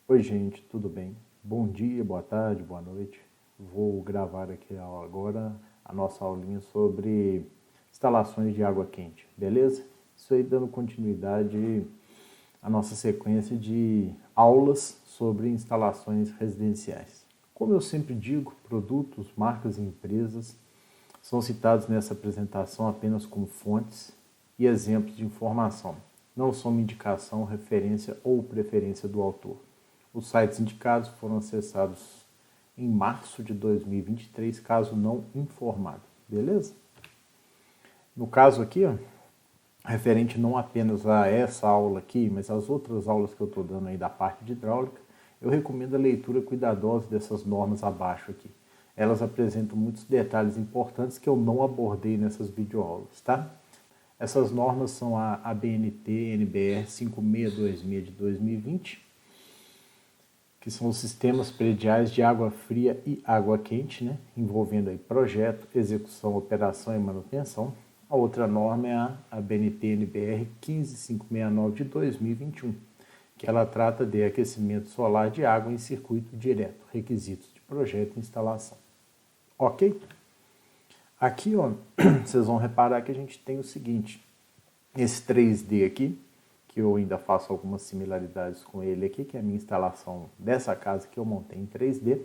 Oi gente, tudo bem? Bom dia, boa tarde, boa noite. Vou gravar aqui agora a nossa aulinha sobre instalações de água quente, beleza? Isso aí dando continuidade à nossa sequência de aulas sobre instalações residenciais. Como eu sempre digo, produtos, marcas e empresas são citados nessa apresentação apenas como fontes e exemplos de informação. Não são uma indicação, referência ou preferência do autor. Os sites indicados foram acessados em março de 2023, caso não informado, beleza? No caso aqui, referente não apenas a essa aula aqui, mas às outras aulas que eu estou dando aí da parte de hidráulica, eu recomendo a leitura cuidadosa dessas normas abaixo aqui. Elas apresentam muitos detalhes importantes que eu não abordei nessas videoaulas, tá? Essas normas são a ABNT NBR 5626 de 2020, que são os sistemas prediais de água fria e água quente, né? Envolvendo aí projeto, execução, operação e manutenção. A outra norma é a ABNT NBR 15569 de 2021, que ela trata de aquecimento solar de água em circuito direto, requisitos de projeto e instalação. Ok? Aqui, ó, vocês vão reparar que a gente tem o seguinte, esse 3D aqui, que eu ainda faço algumas similaridades com ele aqui, que é a minha instalação dessa casa que eu montei em 3D.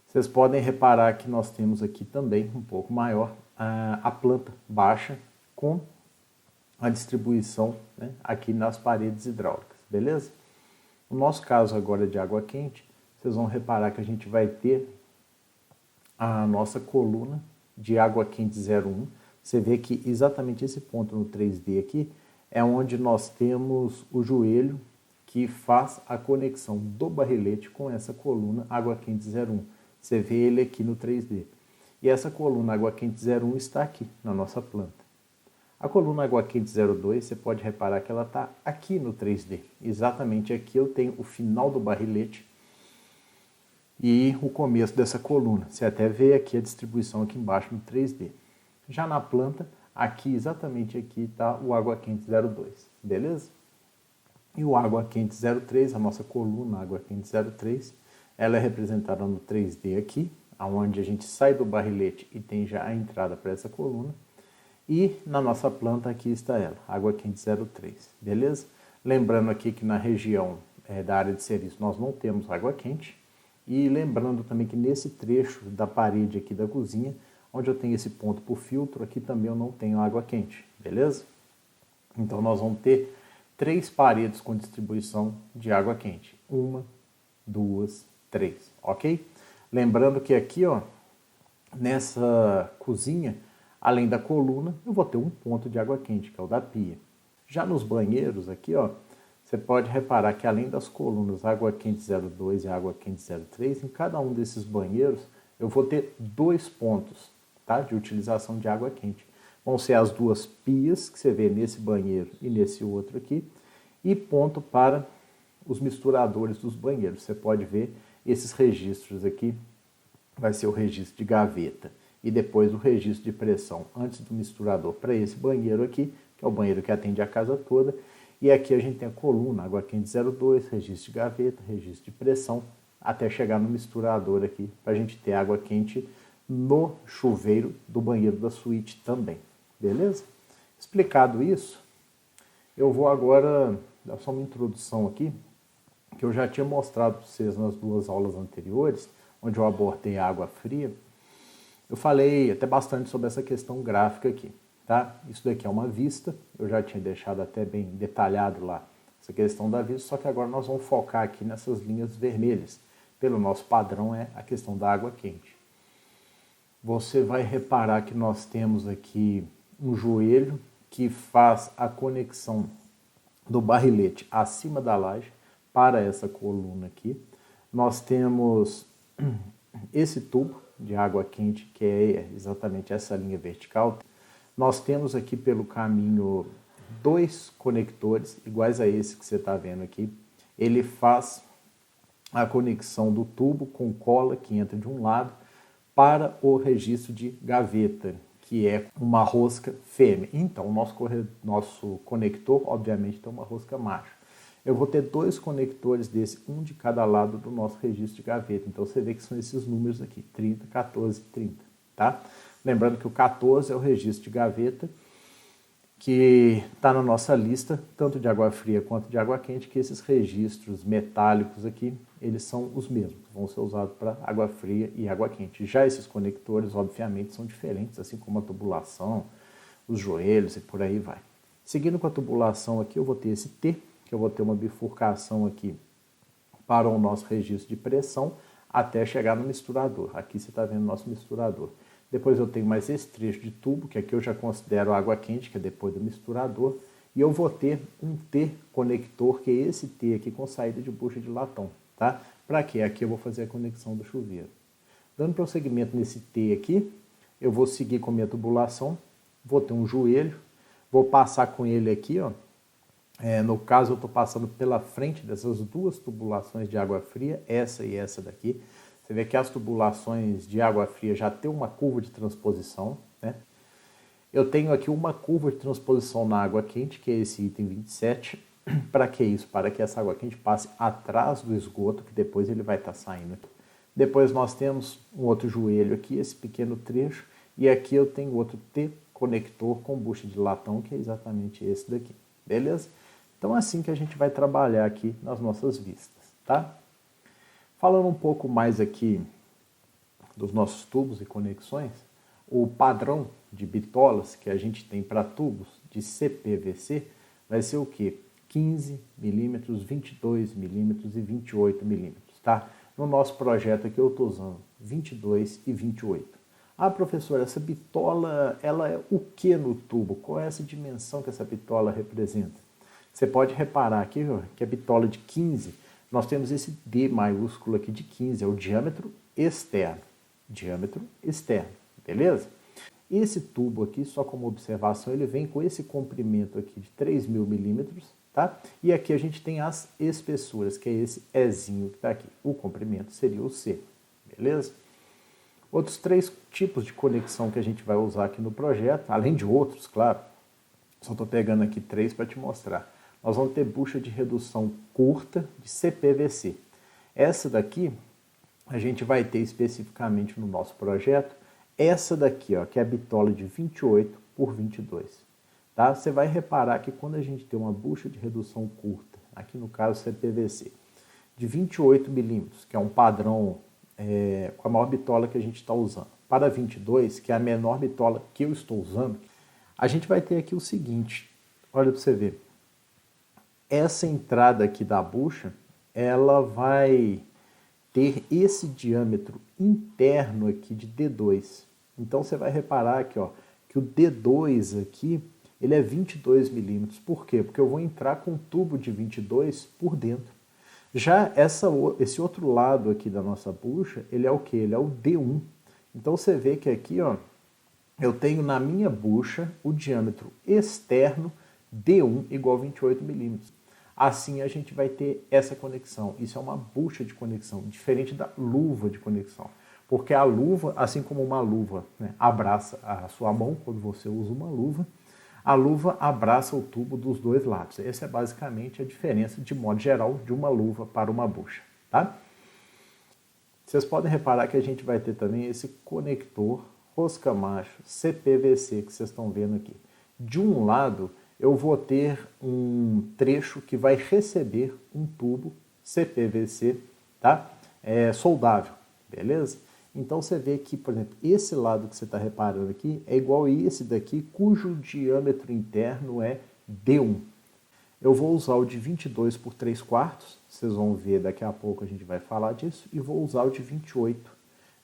Vocês podem reparar que nós temos aqui também, um pouco maior, a planta baixa com a distribuição, né, aqui nas paredes hidráulicas, beleza? No nosso caso agora de água quente, vocês vão reparar que a gente vai ter a nossa coluna de água quente 01. Você vê que exatamente esse ponto no 3D aqui é onde nós temos o joelho que faz a conexão do barrilete com essa coluna água quente 01. Você vê ele aqui no 3D. E essa coluna água quente 01 está aqui na nossa planta. A coluna água quente 02, você pode reparar que ela está aqui no 3D. Exatamente aqui eu tenho o final do barrilete e o começo dessa coluna. Você até vê aqui a distribuição aqui embaixo no 3D. Já na planta, aqui, exatamente aqui, está o água quente 02, beleza? E o água quente 03, a nossa coluna água quente 03, ela é representada no 3D aqui, onde a gente sai do barrilete e tem já a entrada para essa coluna. E na nossa planta aqui está ela, água quente 03, beleza? Lembrando aqui que na região da área de serviço nós não temos água quente. E lembrando também que nesse trecho da parede aqui da cozinha, onde eu tenho esse ponto por filtro, aqui também eu não tenho água quente, beleza? Então nós vamos ter 3 paredes com distribuição de água quente. 1, 2, 3, ok? Lembrando que aqui, ó, nessa cozinha, além da coluna, eu vou ter um ponto de água quente, que é o da pia. Já nos banheiros aqui, ó, você pode reparar que além das colunas água quente 02 e água quente 03, em cada um desses banheiros eu vou ter 2 pontos, tá, de utilização de água quente. Vão ser as 2 pias que você vê nesse banheiro e nesse outro aqui, e ponto para os misturadores dos banheiros. Você pode ver esses registros aqui, vai ser o registro de gaveta e depois o registro de pressão antes do misturador para esse banheiro aqui, que é o banheiro que atende a casa toda. E aqui a gente tem a coluna água quente 02, registro de gaveta, registro de pressão, até chegar no misturador aqui, para a gente ter água quente no chuveiro do banheiro da suíte também, beleza? Explicado isso, eu vou agora dar só uma introdução aqui, que eu já tinha mostrado para vocês nas 2 aulas anteriores, onde eu abordei a água fria. Eu falei até bastante sobre essa questão gráfica aqui. Tá? Isso daqui é uma vista, eu já tinha deixado até bem detalhado lá essa questão da vista, só que agora nós vamos focar aqui nessas linhas vermelhas. Pelo nosso padrão é a questão da água quente. Você vai reparar que nós temos aqui um joelho que faz a conexão do barrilete acima da laje para essa coluna aqui. Nós temos esse tubo de água quente, que é exatamente essa linha vertical. Nós temos aqui pelo caminho 2 conectores, iguais a esse que você está vendo aqui. Ele faz a conexão do tubo com cola que entra de um lado para o registro de gaveta, que é uma rosca fêmea. Então, o nosso conector, obviamente, tem uma rosca macho. eu vou ter 2 conectores desse, um de cada lado do nosso registro de gaveta. Então você vê que são esses números aqui, 30, 14 e 30, tá? Lembrando que o 14 é o registro de gaveta, que está na nossa lista, tanto de água fria quanto de água quente, que esses registros metálicos aqui, eles são os mesmos, vão ser usados para água fria e água quente. Já esses conectores, obviamente, são diferentes, assim como a tubulação, os joelhos e por aí vai. Seguindo com a tubulação aqui, eu vou ter esse T, que eu vou ter uma bifurcação aqui para o nosso registro de pressão, até chegar no misturador. Aqui você está vendo o nosso misturador. Depois eu tenho mais esse trecho de tubo, que aqui eu já considero água quente, que é depois do misturador. E eu vou ter um T conector, que é esse T aqui com saída de bucha de latão, tá? Para quê? Aqui eu vou fazer a conexão do chuveiro. Dando prosseguimento nesse T aqui, eu vou seguir com a minha tubulação, vou ter um joelho, vou passar com ele aqui, ó. No caso eu estou passando pela frente dessas 2 tubulações de água fria, essa e essa daqui. Você vê que as tubulações de água fria já tem uma curva de transposição, né? Eu tenho aqui uma curva de transposição na água quente, que é esse item 27. Para que isso? Para que essa água quente passe atrás do esgoto, que depois ele vai estar saindo aqui. Depois nós temos um outro joelho aqui, esse pequeno trecho, e aqui eu tenho outro T conector com bucha de latão, que é exatamente esse daqui, beleza? Então é assim que a gente vai trabalhar aqui nas nossas vistas, tá? Falando um pouco mais aqui dos nossos tubos e conexões, o padrão de bitolas que a gente tem para tubos de CPVC vai ser o quê? 15 milímetros, 22 milímetros e 28 milímetros, tá? No nosso projeto aqui eu estou usando 22 e 28. Ah, professor, essa bitola, ela é o que no tubo? Qual é essa dimensão que essa bitola representa? Você pode reparar aqui, ó, que a bitola de 15, nós temos esse D maiúsculo aqui de 15, é o diâmetro externo. Diâmetro externo, beleza? Esse tubo aqui, só como observação, ele vem com esse comprimento aqui de 3.000 milímetros, tá? E aqui a gente tem as espessuras, que é esse Ezinho que está aqui. O comprimento seria o C, beleza? Outros 3 tipos de conexão que a gente vai usar aqui no projeto, além de outros, claro, só estou pegando aqui 3 para te mostrar. Nós vamos ter bucha de redução curta de CPVC. Essa daqui, a gente vai ter especificamente no nosso projeto, essa daqui, ó, que é a bitola de 28 por 22. Tá? Você vai reparar que quando a gente tem uma bucha de redução curta, aqui no caso CPVC, de 28 milímetros, que é um padrão com a maior bitola que a gente está usando, para 22, que é a menor bitola que eu estou usando, a gente vai ter aqui o seguinte, olha para você ver, essa entrada aqui da bucha, ela vai ter esse diâmetro interno aqui de D2. Então você vai reparar aqui, ó, que o D2 aqui, ele é 22 milímetros. Por quê? Porque eu vou entrar com um tubo de 22 por dentro. Já esse outro lado aqui da nossa bucha, ele é o quê? Ele é o D1. Então você vê que aqui, ó, eu tenho na minha bucha o diâmetro externo D1 igual a 28 milímetros. Assim a gente vai ter essa conexão. Isso é uma bucha de conexão, diferente da luva de conexão. Porque a luva, assim como uma luva, né, abraça a sua mão quando você usa uma luva, a luva abraça o tubo dos 2 lados. Essa é basicamente a diferença, de modo geral, de uma luva para uma bucha, tá? Vocês podem reparar que a gente vai ter também esse conector rosca macho CPVC que vocês estão vendo aqui. De um lado, eu vou ter um trecho que vai receber um tubo CPVC, tá? Soldável, beleza? Então você vê que, por exemplo, esse lado que você está reparando aqui é igual a esse daqui, cujo diâmetro interno é D1. Eu vou usar o de 22 por 3/4, vocês vão ver daqui a pouco, a gente vai falar disso, e vou usar o de 28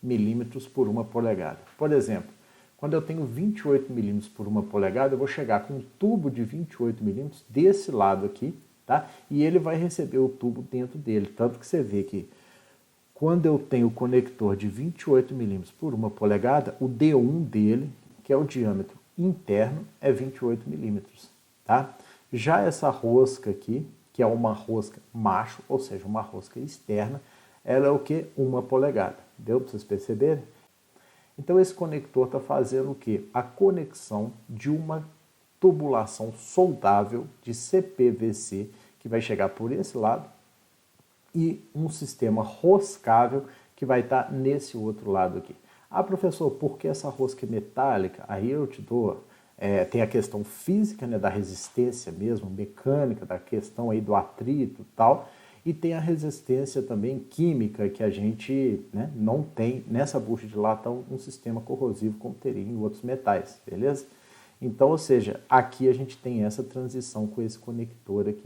milímetros por 1 polegada. Por exemplo, quando eu tenho 28 milímetros por 1 polegada, eu vou chegar com um tubo de 28 milímetros desse lado aqui, tá? E ele vai receber o tubo dentro dele. Tanto que você vê que quando eu tenho o conector de 28 milímetros por 1 polegada, o D1 dele, que é o diâmetro interno, é 28 milímetros, tá? Já essa rosca aqui, que é uma rosca macho, ou seja, uma rosca externa, ela é o que? 1 polegada. Deu para vocês perceberem? Então esse conector está fazendo o quê? A conexão de uma tubulação soldável de CPVC que vai chegar por esse lado, e um sistema roscável que vai estar nesse outro lado aqui. Ah, professor, por que essa rosca é metálica? Aí eu te dou, tem a questão física, né, da resistência mesmo, mecânica, da questão aí do atrito e tal, e tem a resistência também química que a gente, né, não tem nessa bucha de latão um sistema corrosivo como teria em outros metais, beleza? Então, ou seja, aqui a gente tem essa transição com esse conector aqui.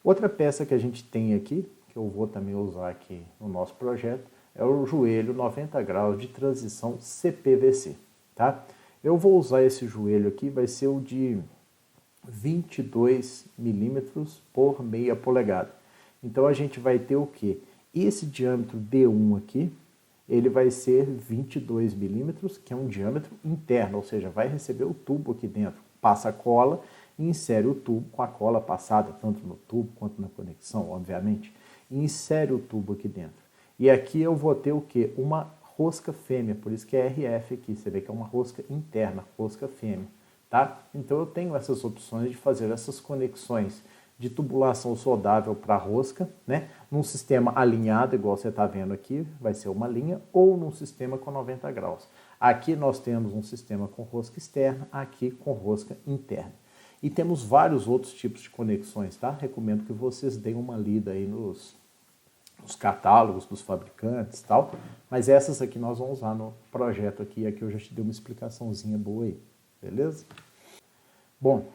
Outra peça que a gente tem aqui, que eu vou também usar aqui no nosso projeto, é o joelho 90 graus de transição CPVC, tá? Eu vou usar esse joelho aqui, vai ser o de 22 milímetros por meia polegada. Então a gente vai ter o quê? Esse diâmetro D1 aqui, ele vai ser 22 milímetros, que é um diâmetro interno, ou seja, vai receber o tubo aqui dentro, passa a cola e insere o tubo com a cola passada, tanto no tubo quanto na conexão, obviamente, e insere o tubo aqui dentro. E aqui eu vou ter o quê? Uma rosca fêmea, por isso que é RF aqui, você vê que é uma rosca interna, rosca fêmea, tá? Então eu tenho essas opções de fazer essas conexões de tubulação soldável para rosca, né? Num sistema alinhado, igual você está vendo aqui, vai ser uma linha, ou num sistema com 90 graus. Aqui nós temos um sistema com rosca externa, aqui com rosca interna. E temos vários outros tipos de conexões, tá? Recomendo que vocês deem uma lida aí nos catálogos dos fabricantes e tal, mas essas aqui nós vamos usar no projeto aqui eu já te dei uma explicaçãozinha boa aí, beleza? Bom,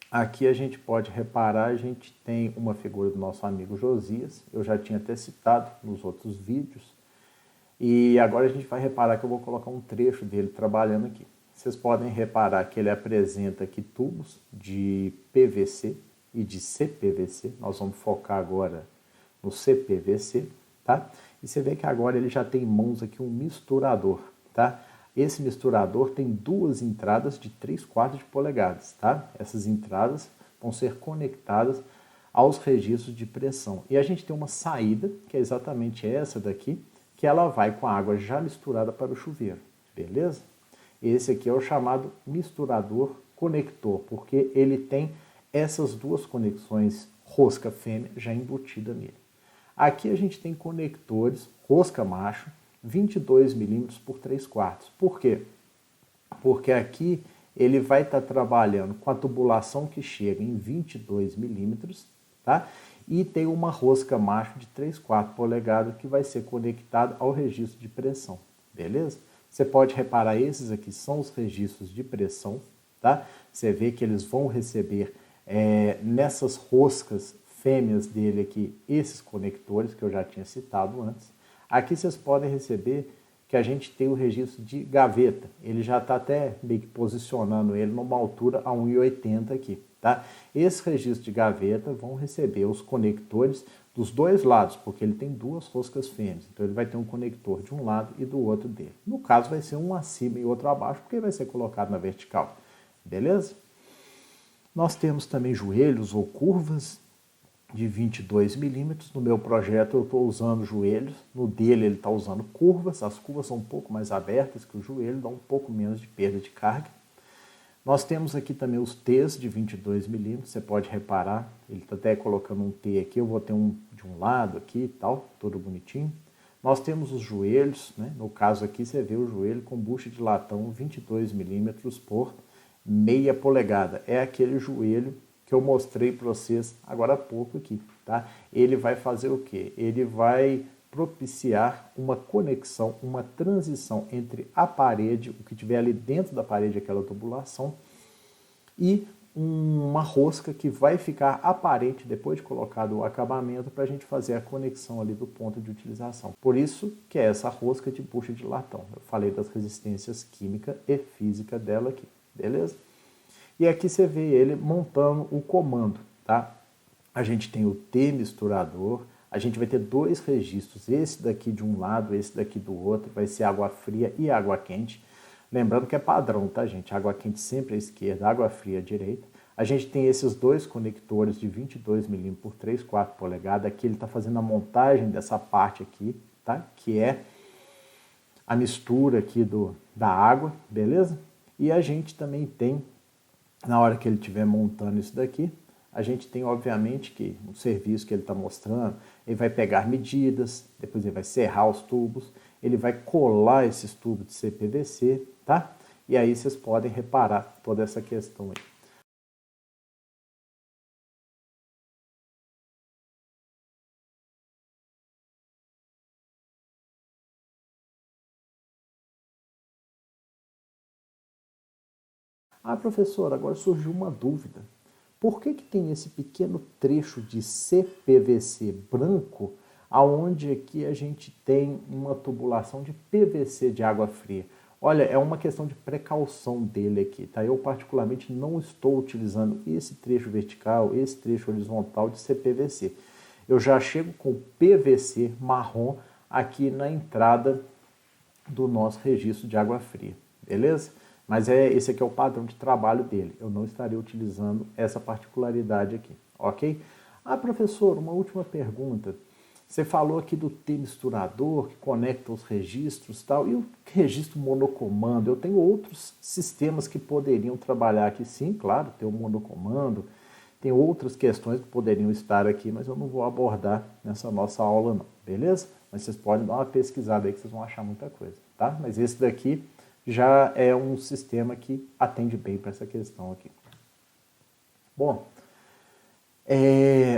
aqui a gente pode reparar, a gente tem uma figura do nosso amigo Josias, eu já tinha até citado nos outros vídeos, e agora a gente vai reparar que eu vou colocar um trecho dele trabalhando aqui. Vocês podem reparar que ele apresenta aqui tubos de PVC e de CPVC, nós vamos focar agora no CPVC, tá? E você vê que agora ele já tem em mãos aqui um misturador, tá? Esse misturador tem duas entradas de 3/4 de polegadas, tá? Essas entradas vão ser conectadas aos registros de pressão. E a gente tem uma saída, que é exatamente essa daqui, que ela vai com a água já misturada para o chuveiro, beleza? Esse aqui é o chamado misturador conector, porque ele tem essas duas conexões rosca fêmea já embutida nele. Aqui a gente tem conectores rosca macho 22 milímetros por 3/4. Por quê? Porque aqui ele vai estar trabalhando com a tubulação que chega em 22 milímetros, tá? E tem uma rosca macho de 3/4 polegadas que vai ser conectada ao registro de pressão, beleza? Você pode reparar, esses aqui são os registros de pressão, tá? Você vê que eles vão receber nessas roscas fêmeas dele aqui, esses conectores que eu já tinha citado antes. Aqui vocês podem receber que a gente tem o registro de gaveta. Ele já está até meio que posicionando ele numa altura a 1,80 aqui, tá? Esses registros de gaveta vão receber os conectores dos dois lados, porque ele tem duas roscas fêmeas. Então ele vai ter um conector de um lado e do outro dele. No caso vai ser um acima e outro abaixo, porque vai ser colocado na vertical, beleza? Nós temos também joelhos ou curvas de 22 milímetros. No meu projeto eu estou usando joelhos, no dele ele está usando curvas, as curvas são um pouco mais abertas que o joelho, dá um pouco menos de perda de carga. Nós temos aqui também os T's de 22 milímetros, você pode reparar, ele está até colocando um T aqui, eu vou ter um de um lado aqui e tal, todo bonitinho. Nós temos os joelhos, né? No caso aqui você vê o joelho com bucha de latão 22 milímetros por meia polegada, é aquele joelho que eu mostrei para vocês agora há pouco aqui, tá? Ele vai fazer o quê? Ele vai propiciar uma conexão, uma transição entre a parede, o que tiver ali dentro da parede, aquela tubulação, e uma rosca que vai ficar aparente depois de colocado o acabamento para a gente fazer a conexão ali do ponto de utilização. Por isso que é essa rosca de bucha de latão. Eu falei das resistências química e física dela aqui, beleza? E aqui você vê ele montando o comando, tá? A gente tem o T misturador, a gente vai ter dois registros, esse daqui de um lado, esse daqui do outro, vai ser água fria e água quente. Lembrando que é padrão, tá, gente? Água quente sempre à esquerda, água fria à direita. A gente tem esses dois conectores de 22 milímetros por 3/4 polegadas. Aqui ele está fazendo a montagem dessa parte aqui, tá? Que é a mistura aqui da água, beleza? E a gente também tem, na hora que ele estiver montando isso daqui, a gente tem, obviamente, que um serviço que ele está mostrando, ele vai pegar medidas, depois ele vai serrar os tubos, ele vai colar esses tubos de CPVC, tá? E aí vocês podem reparar toda essa questão aí. Ah, professor, agora surgiu uma dúvida. Por que tem esse pequeno trecho de CPVC branco, aonde aqui a gente tem uma tubulação de PVC de água fria? Olha, é uma questão de precaução dele aqui, tá? Eu particularmente não estou utilizando esse trecho vertical, esse trecho horizontal de CPVC. Eu já chego com PVC marrom aqui na entrada do nosso registro de água fria, beleza? Mas esse aqui é o padrão de trabalho dele. Eu não estaria utilizando essa particularidade aqui, ok? Ah, professor, uma última pergunta. Você falou aqui do T-misturador, que conecta os registros e tal, e o registro monocomando. Eu tenho outros sistemas que poderiam trabalhar aqui, sim, claro, tem o monocomando, tem outras questões que poderiam estar aqui, mas eu não vou abordar nessa nossa aula não, beleza? Mas vocês podem dar uma pesquisada aí que vocês vão achar muita coisa, tá? Mas esse daqui já é um sistema que atende bem para essa questão aqui. Bom,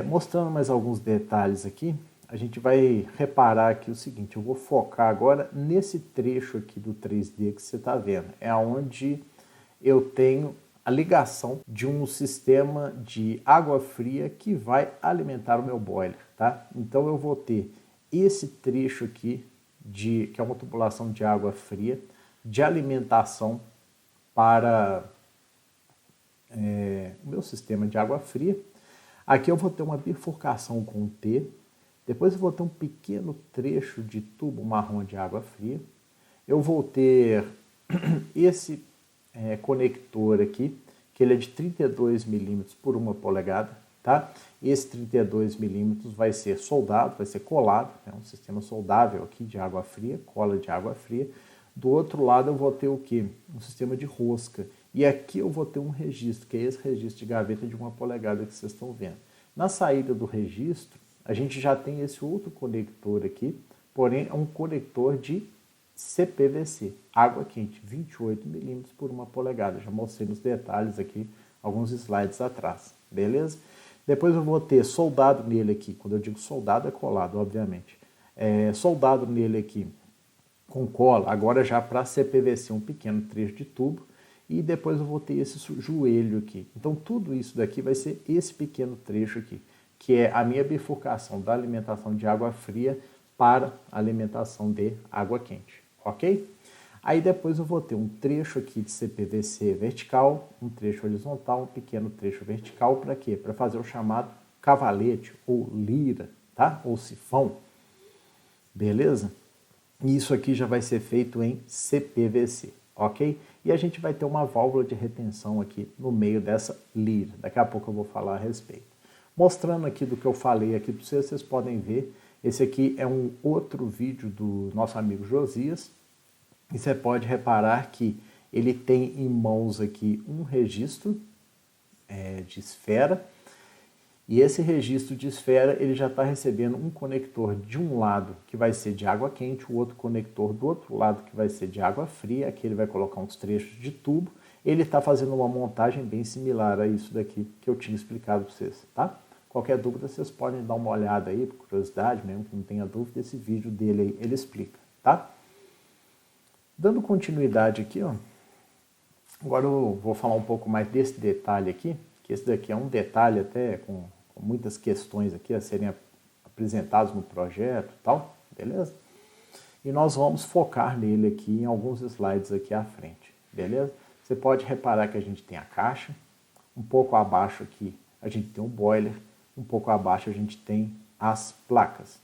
mostrando mais alguns detalhes aqui, a gente vai reparar aqui o seguinte, eu vou focar agora nesse trecho aqui do 3D que você está vendo, é onde eu tenho a ligação de um sistema de água fria que vai alimentar o meu boiler, tá? Então eu vou ter esse trecho aqui, que é uma tubulação de água fria, de alimentação para o meu sistema de água fria. Aqui eu vou ter uma bifurcação com T, depois eu vou ter um pequeno trecho de tubo marrom de água fria, eu vou ter esse conector aqui, que ele é de 32 milímetros por 1 polegada, tá? Esse 32 milímetros vai ser soldado, vai ser colado, é um sistema soldável aqui de água fria, cola de água fria. Do outro lado eu vou ter o quê? Um sistema de rosca. E aqui eu vou ter um registro, que é esse registro de gaveta de 1 polegada que vocês estão vendo. Na saída do registro, a gente já tem esse outro conector aqui, porém é um conector de CPVC, água quente, 28 milímetros por 1 polegada. Já mostrei nos detalhes aqui, alguns slides atrás, beleza? Depois eu vou ter soldado nele aqui, quando eu digo soldado é colado, obviamente. Soldado nele aqui com cola, agora já para CPVC, um pequeno trecho de tubo, e depois eu vou ter esse joelho aqui. Então tudo isso daqui vai ser esse pequeno trecho aqui, que é a minha bifurcação da alimentação de água fria para a alimentação de água quente, ok? Aí depois eu vou ter um trecho aqui de CPVC vertical, um trecho horizontal, um pequeno trecho vertical, para quê? Para fazer o chamado cavalete ou lira, tá? Ou sifão, beleza? E isso aqui já vai ser feito em CPVC, ok? E a gente vai ter uma válvula de retenção aqui no meio dessa lira. Daqui a pouco eu vou falar a respeito. Mostrando aqui do que eu falei aqui para vocês, vocês podem ver. Esse aqui é um outro vídeo do nosso amigo Josias. E você pode reparar que ele tem em mãos aqui um registro de esfera. E esse registro de esfera, ele já está recebendo um conector de um lado que vai ser de água quente, o outro conector do outro lado que vai ser de água fria. Aqui ele vai colocar uns trechos de tubo. Ele está fazendo uma montagem bem similar a isso daqui que eu tinha explicado para vocês, tá? Qualquer dúvida, vocês podem dar uma olhada aí, por curiosidade, mesmo que não tenha dúvida, esse vídeo dele aí, ele explica, tá? Dando continuidade aqui, ó, agora eu vou falar um pouco mais desse detalhe aqui, que esse daqui é um detalhe até com muitas questões aqui a serem apresentadas no projeto e tal, beleza? E nós vamos focar nele aqui em alguns slides aqui à frente, beleza? Você pode reparar que a gente tem a caixa, um pouco abaixo aqui a gente tem um boiler, um pouco abaixo a gente tem as placas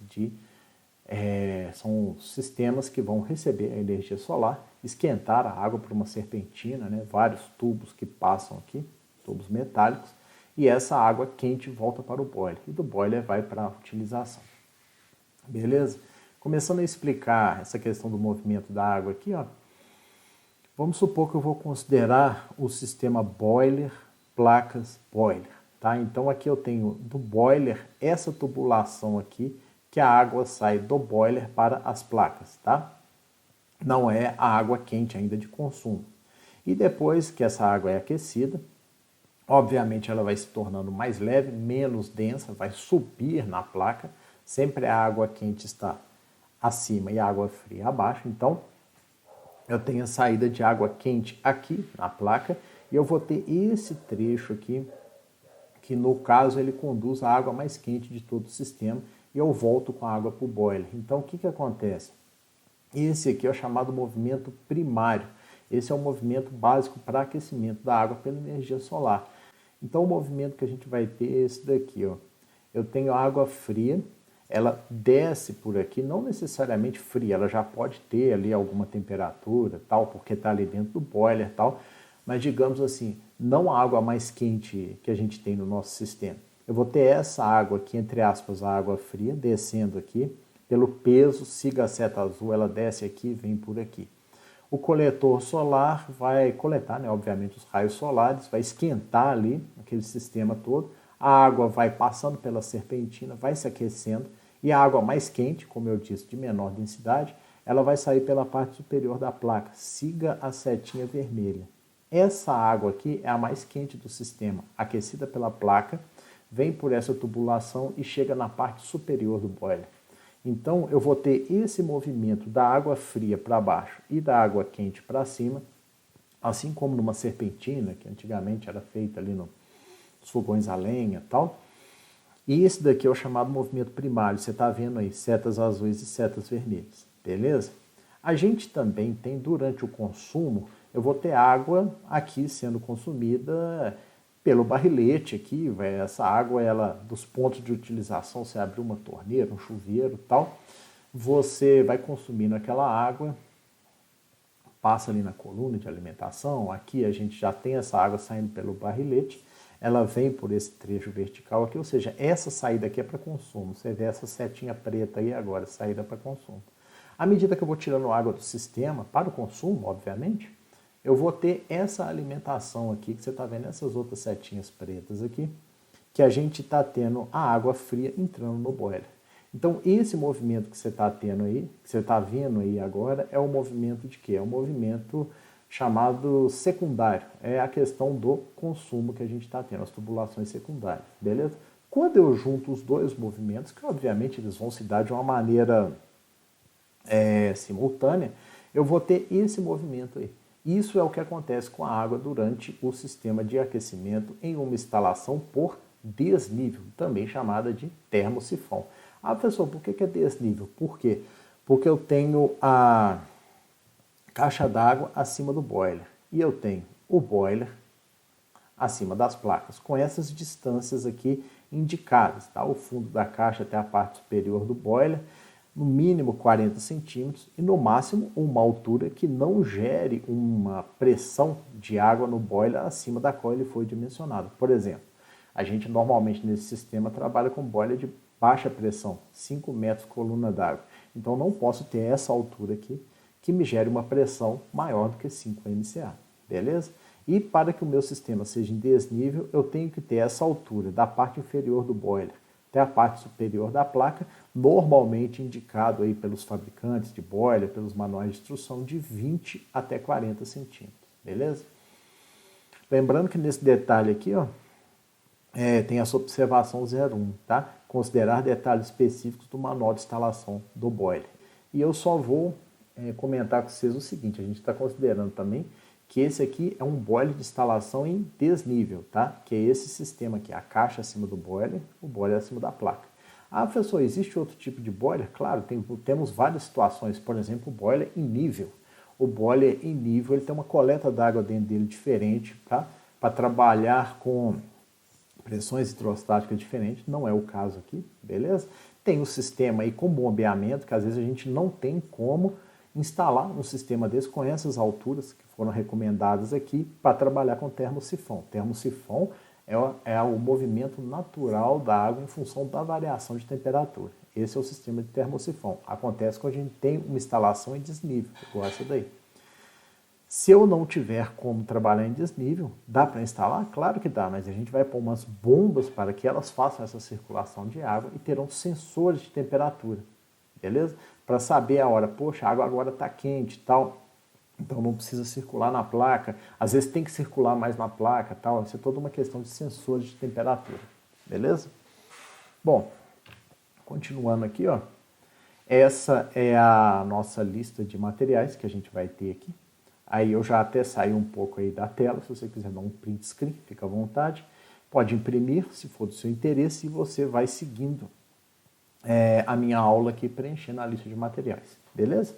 são sistemas que vão receber a energia solar, esquentar a água por uma serpentina, né? Vários tubos que passam aqui, tubos metálicos, e essa água quente volta para o boiler, e do boiler vai para a utilização. Beleza? Começando a explicar essa questão do movimento da água aqui, ó, vamos supor que eu vou considerar o sistema boiler, placas, boiler, tá? Então aqui eu tenho do boiler essa tubulação aqui, que a água sai do boiler para as placas, tá? Não é a água quente ainda de consumo. E depois que essa água é aquecida, obviamente ela vai se tornando mais leve, menos densa, vai subir na placa. Sempre a água quente está acima e a água fria abaixo. Então, eu tenho a saída de água quente aqui na placa e eu vou ter esse trecho aqui, que no caso ele conduz a água mais quente de todo o sistema e eu volto com a água para o boiler. Então, o que acontece? Esse aqui é o chamado movimento primário. Esse é o movimento básico para aquecimento da água pela energia solar. Então, o movimento que a gente vai ter é esse daqui, ó. Eu tenho água fria, ela desce por aqui, não necessariamente fria, ela já pode ter ali alguma temperatura, tal, porque está ali dentro do boiler, tal, mas digamos assim, não a água mais quente que a gente tem no nosso sistema. Eu vou ter essa água aqui, entre aspas, a água fria, descendo aqui, pelo peso, siga a seta azul, ela desce aqui e vem por aqui. O coletor solar vai coletar, né, obviamente, os raios solares, vai esquentar ali aquele sistema todo, a água vai passando pela serpentina, vai se aquecendo, e a água mais quente, como eu disse, de menor densidade, ela vai sair pela parte superior da placa. Siga a setinha vermelha. Essa água aqui é a mais quente do sistema, aquecida pela placa, vem por essa tubulação e chega na parte superior do boiler. Então, eu vou ter esse movimento da água fria para baixo e da água quente para cima, assim como numa serpentina, que antigamente era feita ali nos fogões a lenha e tal. E esse daqui é o chamado movimento primário. Você está vendo aí setas azuis e setas vermelhas, beleza? A gente também tem, durante o consumo, eu vou ter água aqui sendo consumida pelo barrilete aqui, essa água, ela dos pontos de utilização, você abre uma torneira, um chuveiro e tal, você vai consumindo aquela água, passa ali na coluna de alimentação, aqui a gente já tem essa água saindo pelo barrilete, ela vem por esse trecho vertical aqui, ou seja, essa saída aqui é para consumo, você vê essa setinha preta aí agora, saída para consumo. À medida que eu vou tirando água do sistema, para o consumo, obviamente, eu vou ter essa alimentação aqui, que você está vendo essas outras setinhas pretas aqui, que a gente está tendo a água fria entrando no boiler. Então, esse movimento que você está tendo aí, que você está vendo aí agora, é o movimento de quê? É um movimento chamado secundário. É a questão do consumo que a gente está tendo, as tubulações secundárias, beleza? Quando eu junto os dois movimentos, que obviamente eles vão se dar de uma maneira simultânea, eu vou ter esse movimento aí. Isso é o que acontece com a água durante o sistema de aquecimento em uma instalação por desnível, também chamada de termosifão. Ah, professor, por que é desnível? Por quê? Porque eu tenho a caixa d'água acima do boiler e eu tenho o boiler acima das placas, com essas distâncias aqui indicadas, tá? O fundo da caixa até a parte superior do boiler, no mínimo 40 centímetros e no máximo uma altura que não gere uma pressão de água no boiler acima da qual ele foi dimensionado. Por exemplo, a gente normalmente nesse sistema trabalha com boiler de baixa pressão, 5 metros coluna d'água. Então não posso ter essa altura aqui que me gere uma pressão maior do que 5 MCA, beleza? E para que o meu sistema seja em desnível, eu tenho que ter essa altura da parte inferior do boiler até a parte superior da placa, normalmente indicado aí pelos fabricantes de boiler, pelos manuais de instrução, de 20 até 40 centímetros, beleza? Lembrando que nesse detalhe aqui, ó, tem essa observação 01, tá? Considerar detalhes específicos do manual de instalação do boiler. E eu só vou comentar com vocês o seguinte, a gente está considerando também que esse aqui é um boiler de instalação em desnível, tá? Que é esse sistema aqui, a caixa acima do boiler, o boiler acima da placa. Ah, professor, existe outro tipo de boiler? Claro, temos várias situações, por exemplo, o boiler em nível. O boiler em nível, ele tem uma coleta d'água dentro dele diferente, tá? Para trabalhar com pressões hidrostáticas diferentes, não é o caso aqui, beleza? Tem um sistema aí com bombeamento, que às vezes a gente não tem como instalar um sistema desse com essas alturas que foram recomendadas aqui para trabalhar com termosifão. Termosifão é o movimento natural da água em função da variação de temperatura. Esse é o sistema de termosifão. Acontece quando a gente tem uma instalação em desnível, igual essa daí. Se eu não tiver como trabalhar em desnível, dá para instalar? Claro que dá, mas a gente vai pôr umas bombas para que elas façam essa circulação de água e terão sensores de temperatura, beleza? Para saber a hora, poxa, a água agora está quente e tal, então não precisa circular na placa, às vezes tem que circular mais na placa e tal, isso é toda uma questão de sensores de temperatura, beleza? Bom, continuando aqui, ó, essa é a nossa lista de materiais que a gente vai ter aqui. Aí eu já até saí um pouco aí da tela, se você quiser dar um print screen, fica à vontade. Pode imprimir, se for do seu interesse, e você vai seguindo a minha aula aqui, preenchendo a lista de materiais, beleza?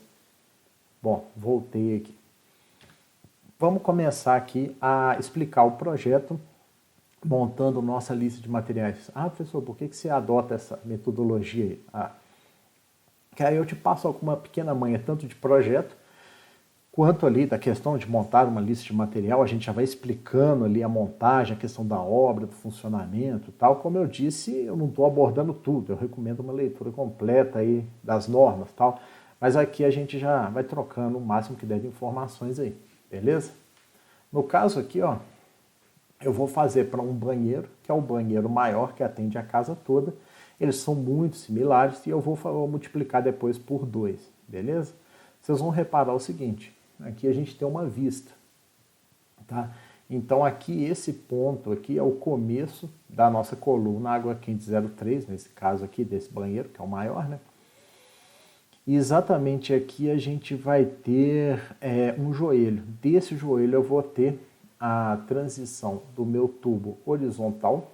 Bom, voltei aqui. Vamos começar aqui a explicar o projeto, montando nossa lista de materiais. Ah, professor, por que você adota essa metodologia aí? Que aí eu te passo alguma pequena manha, tanto de projeto, quanto ali da questão de montar uma lista de material, a gente já vai explicando ali a montagem, a questão da obra, do funcionamento e tal. Como eu disse, eu não estou abordando tudo, eu recomendo uma leitura completa aí das normas e tal, mas aqui a gente já vai trocando o máximo que der de informações aí, beleza? No caso aqui, ó, eu vou fazer para um banheiro, que é o banheiro maior que atende a casa toda. Eles são muito similares e eu vou multiplicar depois por 2, beleza? Vocês vão reparar o seguinte, aqui a gente tem uma vista, tá? Então aqui esse ponto aqui é o começo da nossa coluna água quente 03, nesse caso aqui desse banheiro, que é o maior, né? E exatamente aqui a gente vai ter um joelho. Desse joelho eu vou ter a transição do meu tubo horizontal,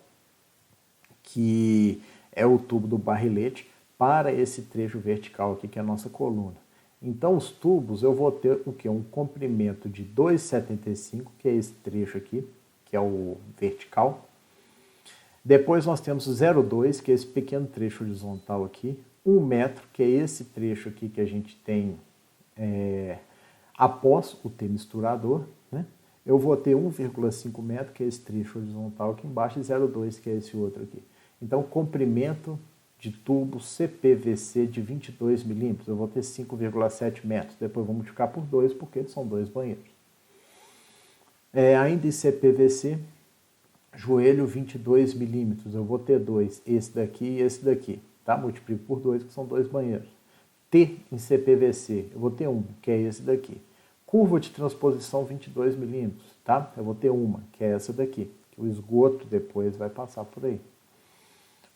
que é o tubo do barrilete, para esse trecho vertical aqui, que é a nossa coluna. Então, os tubos, eu vou ter o quê? Um comprimento de 2,75, que é esse trecho aqui, que é o vertical. Depois nós temos 0,2, que é esse pequeno trecho horizontal aqui. 1 metro, que é esse trecho aqui que a gente tem após o T misturador, né? Eu vou ter 1,5 metro, que é esse trecho horizontal aqui embaixo, e 0,2, que é esse outro aqui. Então, comprimento de tubo CPVC de 22 milímetros, eu vou ter 5,7 metros. Depois vou multiplicar por 2, porque são 2 banheiros. Ainda em CPVC, joelho 22 milímetros, eu vou ter 2, esse daqui e esse daqui. Tá? Multiplico por 2, que são 2 banheiros. T em CPVC, eu vou ter 1, que é esse daqui. Curva de transposição 22 milímetros, tá? Eu vou ter uma, que é essa daqui. Que o esgoto depois vai passar por aí.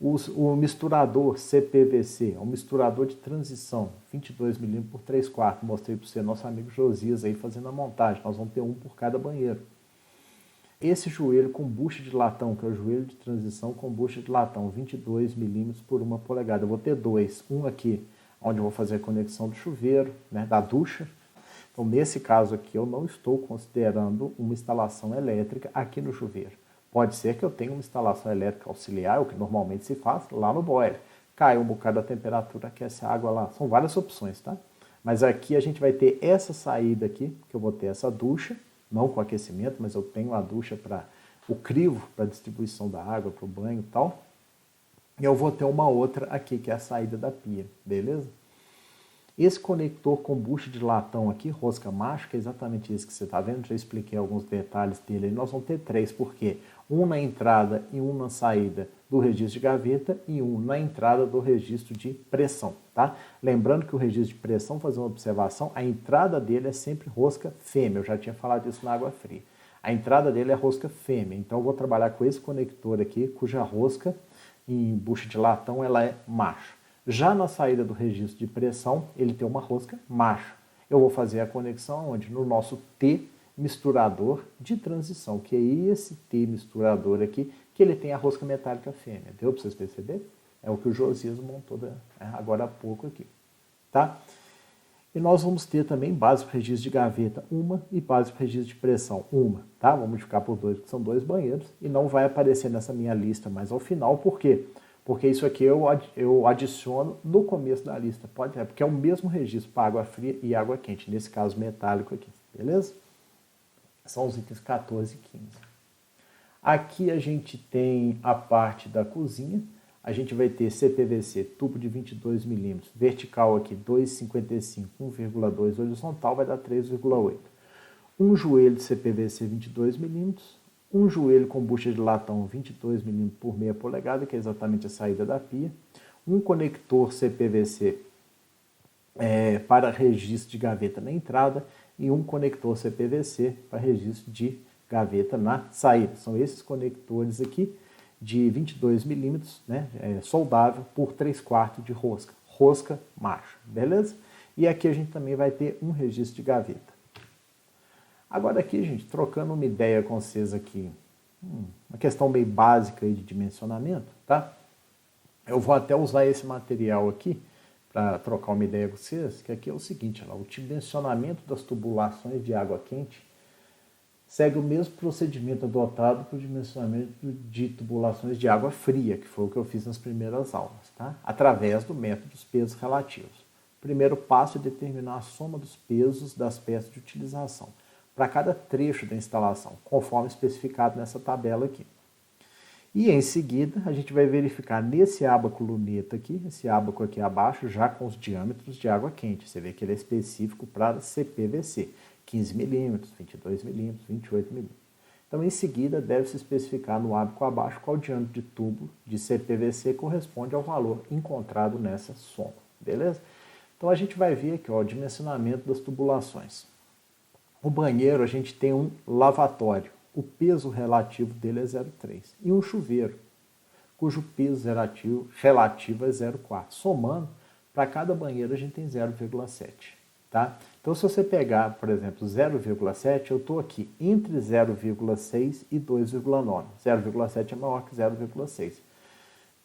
O misturador CPVC, é um misturador de transição, 22 milímetros por 3/4. Mostrei para você, nosso amigo Josias aí fazendo a montagem. Nós vamos ter um por cada banheiro. Esse joelho com bucha de latão, que é o joelho de transição com bucha de latão, 22 milímetros por 1 polegada. Eu vou ter 2, um aqui, onde eu vou fazer a conexão do chuveiro, né, da ducha. Então, nesse caso aqui, eu não estou considerando uma instalação elétrica aqui no chuveiro. Pode ser que eu tenha uma instalação elétrica auxiliar, o que normalmente se faz lá no boiler. Cai um bocado a temperatura, aquece a água lá. São várias opções, tá? Mas aqui a gente vai ter essa saída aqui, que eu vou ter essa ducha, não com aquecimento, mas eu tenho a ducha para o crivo, para distribuição da água, para o banho e tal. E eu vou ter uma outra aqui, que é a saída da pia, beleza? Esse conector com bucha de latão aqui, rosca macho, que é exatamente isso que você está vendo, já expliquei alguns detalhes dele aí. Nós vamos ter 3, porque um na entrada e um na saída do registro de gaveta e um na entrada do registro de pressão, tá? Lembrando que o registro de pressão, fazer uma observação, a entrada dele é sempre rosca fêmea, eu já tinha falado isso na água fria. A entrada dele é rosca fêmea, então eu vou trabalhar com esse conector aqui, cuja rosca em bucha de latão ela é macho. Já na saída do registro de pressão, ele tem uma rosca macho. Eu vou fazer a conexão onde? No nosso T misturador de transição, que é esse T misturador aqui, que ele tem a rosca metálica fêmea. Deu para vocês perceberem? É o que o Josias montou agora há pouco aqui. Tá? E nós vamos ter também base para registro de gaveta, uma, e base para registro de pressão, uma. Tá? Vamos multiplicar por 2, que são 2 banheiros, e não vai aparecer nessa minha lista mais ao final, por quê? Porque isso aqui eu adiciono no começo da lista, porque é o mesmo registro para água fria e água quente, nesse caso metálico aqui, beleza? São os itens 14 e 15. Aqui a gente tem a parte da cozinha, a gente vai ter CPVC, tubo de 22 milímetros, vertical aqui 2,55, 1,2, horizontal vai dar 3,8. um joelho de CPVC 22 milímetros, um joelho com bucha de latão 22 milímetros por meia polegada, que é exatamente a saída da pia, um conector CPVC para registro de gaveta na entrada e um conector CPVC para registro de gaveta na saída. São esses conectores aqui de 22 milímetros, né, soldável por 3/4 de rosca, rosca macho, beleza? E aqui a gente também vai ter um registro de gaveta. Agora aqui, gente, trocando uma ideia com vocês aqui, uma questão bem básica aí de dimensionamento, tá? Eu vou até usar esse material aqui para trocar uma ideia com vocês, que aqui é o seguinte, ó, o dimensionamento das tubulações de água quente segue o mesmo procedimento adotado para o dimensionamento de tubulações de água fria, que foi o que eu fiz nas primeiras aulas, tá? Através do método dos pesos relativos. O primeiro passo é determinar a soma dos pesos das peças de utilização para cada trecho da instalação, conforme especificado nessa tabela aqui. E em seguida, a gente vai verificar nesse ábaco luneta aqui, esse ábaco aqui abaixo, já com os diâmetros de água quente. Você vê que ele é específico para CPVC, 15 milímetros, 22 milímetros, 28 milímetros. Então, em seguida, deve-se especificar no ábaco abaixo qual diâmetro de tubo de CPVC corresponde ao valor encontrado nessa soma, beleza? Então, a gente vai ver aqui ó, o dimensionamento das tubulações. O banheiro, a gente tem um lavatório. O peso relativo dele é 0,3. E um chuveiro, cujo peso relativo é 0,4. Somando, para cada banheiro a gente tem 0,7. Tá? Então, se você pegar, por exemplo, 0,7, eu estou aqui entre 0,6 e 2,9. 0,7 é maior que 0,6.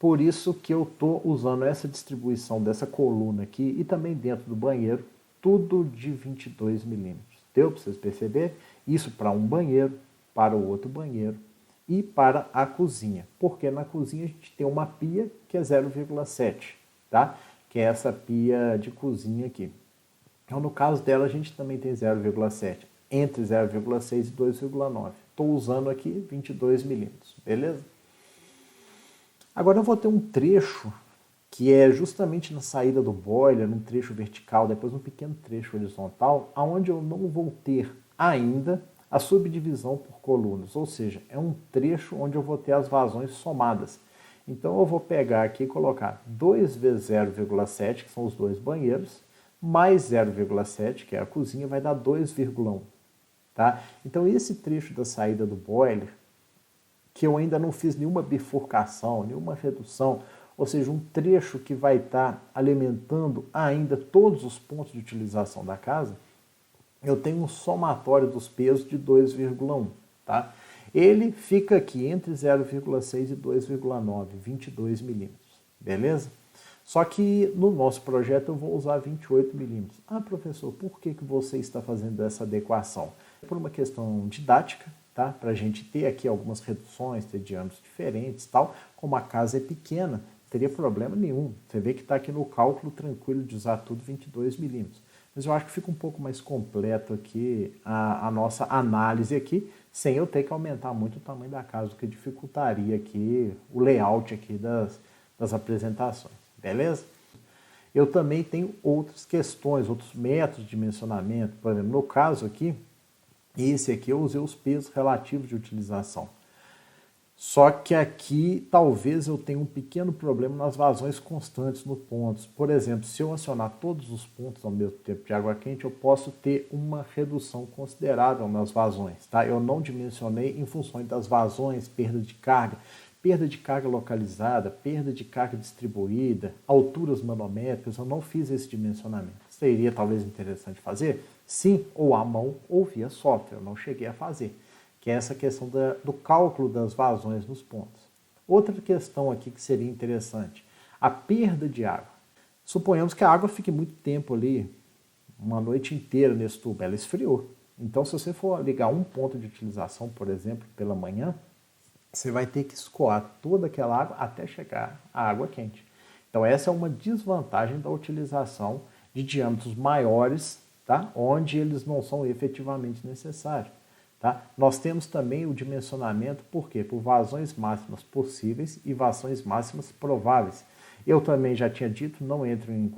Por isso que eu estou usando essa distribuição dessa coluna aqui e também dentro do banheiro, tudo de 22 milímetros. Deu para vocês perceberem? Isso para um banheiro, para o outro banheiro e para a cozinha. Porque na cozinha a gente tem uma pia que é 0,7, tá? Que é essa pia de cozinha aqui. Então, no caso dela, a gente também tem 0,7, entre 0,6 e 2,9. Estou usando aqui 22 milímetros, beleza? Agora eu vou ter um trecho que é justamente na saída do boiler, num trecho vertical, depois um pequeno trecho horizontal, onde eu não vou ter ainda a subdivisão por colunas, ou seja, é um trecho onde eu vou ter as vazões somadas. Então eu vou pegar aqui e colocar 2 vezes 0,7, que são os dois banheiros, mais 0,7, que é a cozinha, vai dar 2,1. Tá? Então esse trecho da saída do boiler, que eu ainda não fiz nenhuma bifurcação, nenhuma redução, ou seja, um trecho que vai estar alimentando ainda todos os pontos de utilização da casa, eu tenho um somatório dos pesos de 2,1. Tá? Ele fica aqui entre 0,6 e 2,9, 22 milímetros. Beleza? Só que no nosso projeto eu vou usar 28 milímetros. Ah, professor, por que você está fazendo essa adequação? É por uma questão didática, tá? Para a gente ter aqui algumas reduções, ter diâmetros diferentes, tal. Como a casa é pequena, não teria problema nenhum. Você vê que está aqui no cálculo tranquilo de usar tudo 22 milímetros. Mas eu acho que fica um pouco mais completo aqui a nossa análise aqui, sem eu ter que aumentar muito o tamanho da casa, o que dificultaria aqui o layout aqui das apresentações, beleza? Eu também tenho outras questões, outros métodos de dimensionamento. Por exemplo, no caso aqui, esse aqui eu usei os pesos relativos de utilização. Só que aqui talvez eu tenha um pequeno problema nas vazões constantes nos pontos. Por exemplo, se eu acionar todos os pontos ao mesmo tempo de água quente, eu posso ter uma redução considerável nas vazões. Tá? Eu não dimensionei em função das vazões, perda de carga localizada, perda de carga distribuída, alturas manométricas, eu não fiz esse dimensionamento. Seria talvez interessante fazer? Sim, ou à mão ou via software, eu não cheguei a fazer. Que é essa questão do cálculo das vazões nos pontos. Outra questão aqui que seria interessante, a perda de água. Suponhamos que a água fique muito tempo ali, uma noite inteira nesse tubo, ela esfriou. Então, se você for ligar um ponto de utilização, por exemplo, pela manhã, você vai ter que escoar toda aquela água até chegar à água quente. Então, essa é uma desvantagem da utilização de diâmetros maiores, tá? Onde eles não são efetivamente necessários. Tá? Nós temos também o dimensionamento, por quê? Por vazões máximas possíveis e vazões máximas prováveis. Eu também já tinha dito, não entro em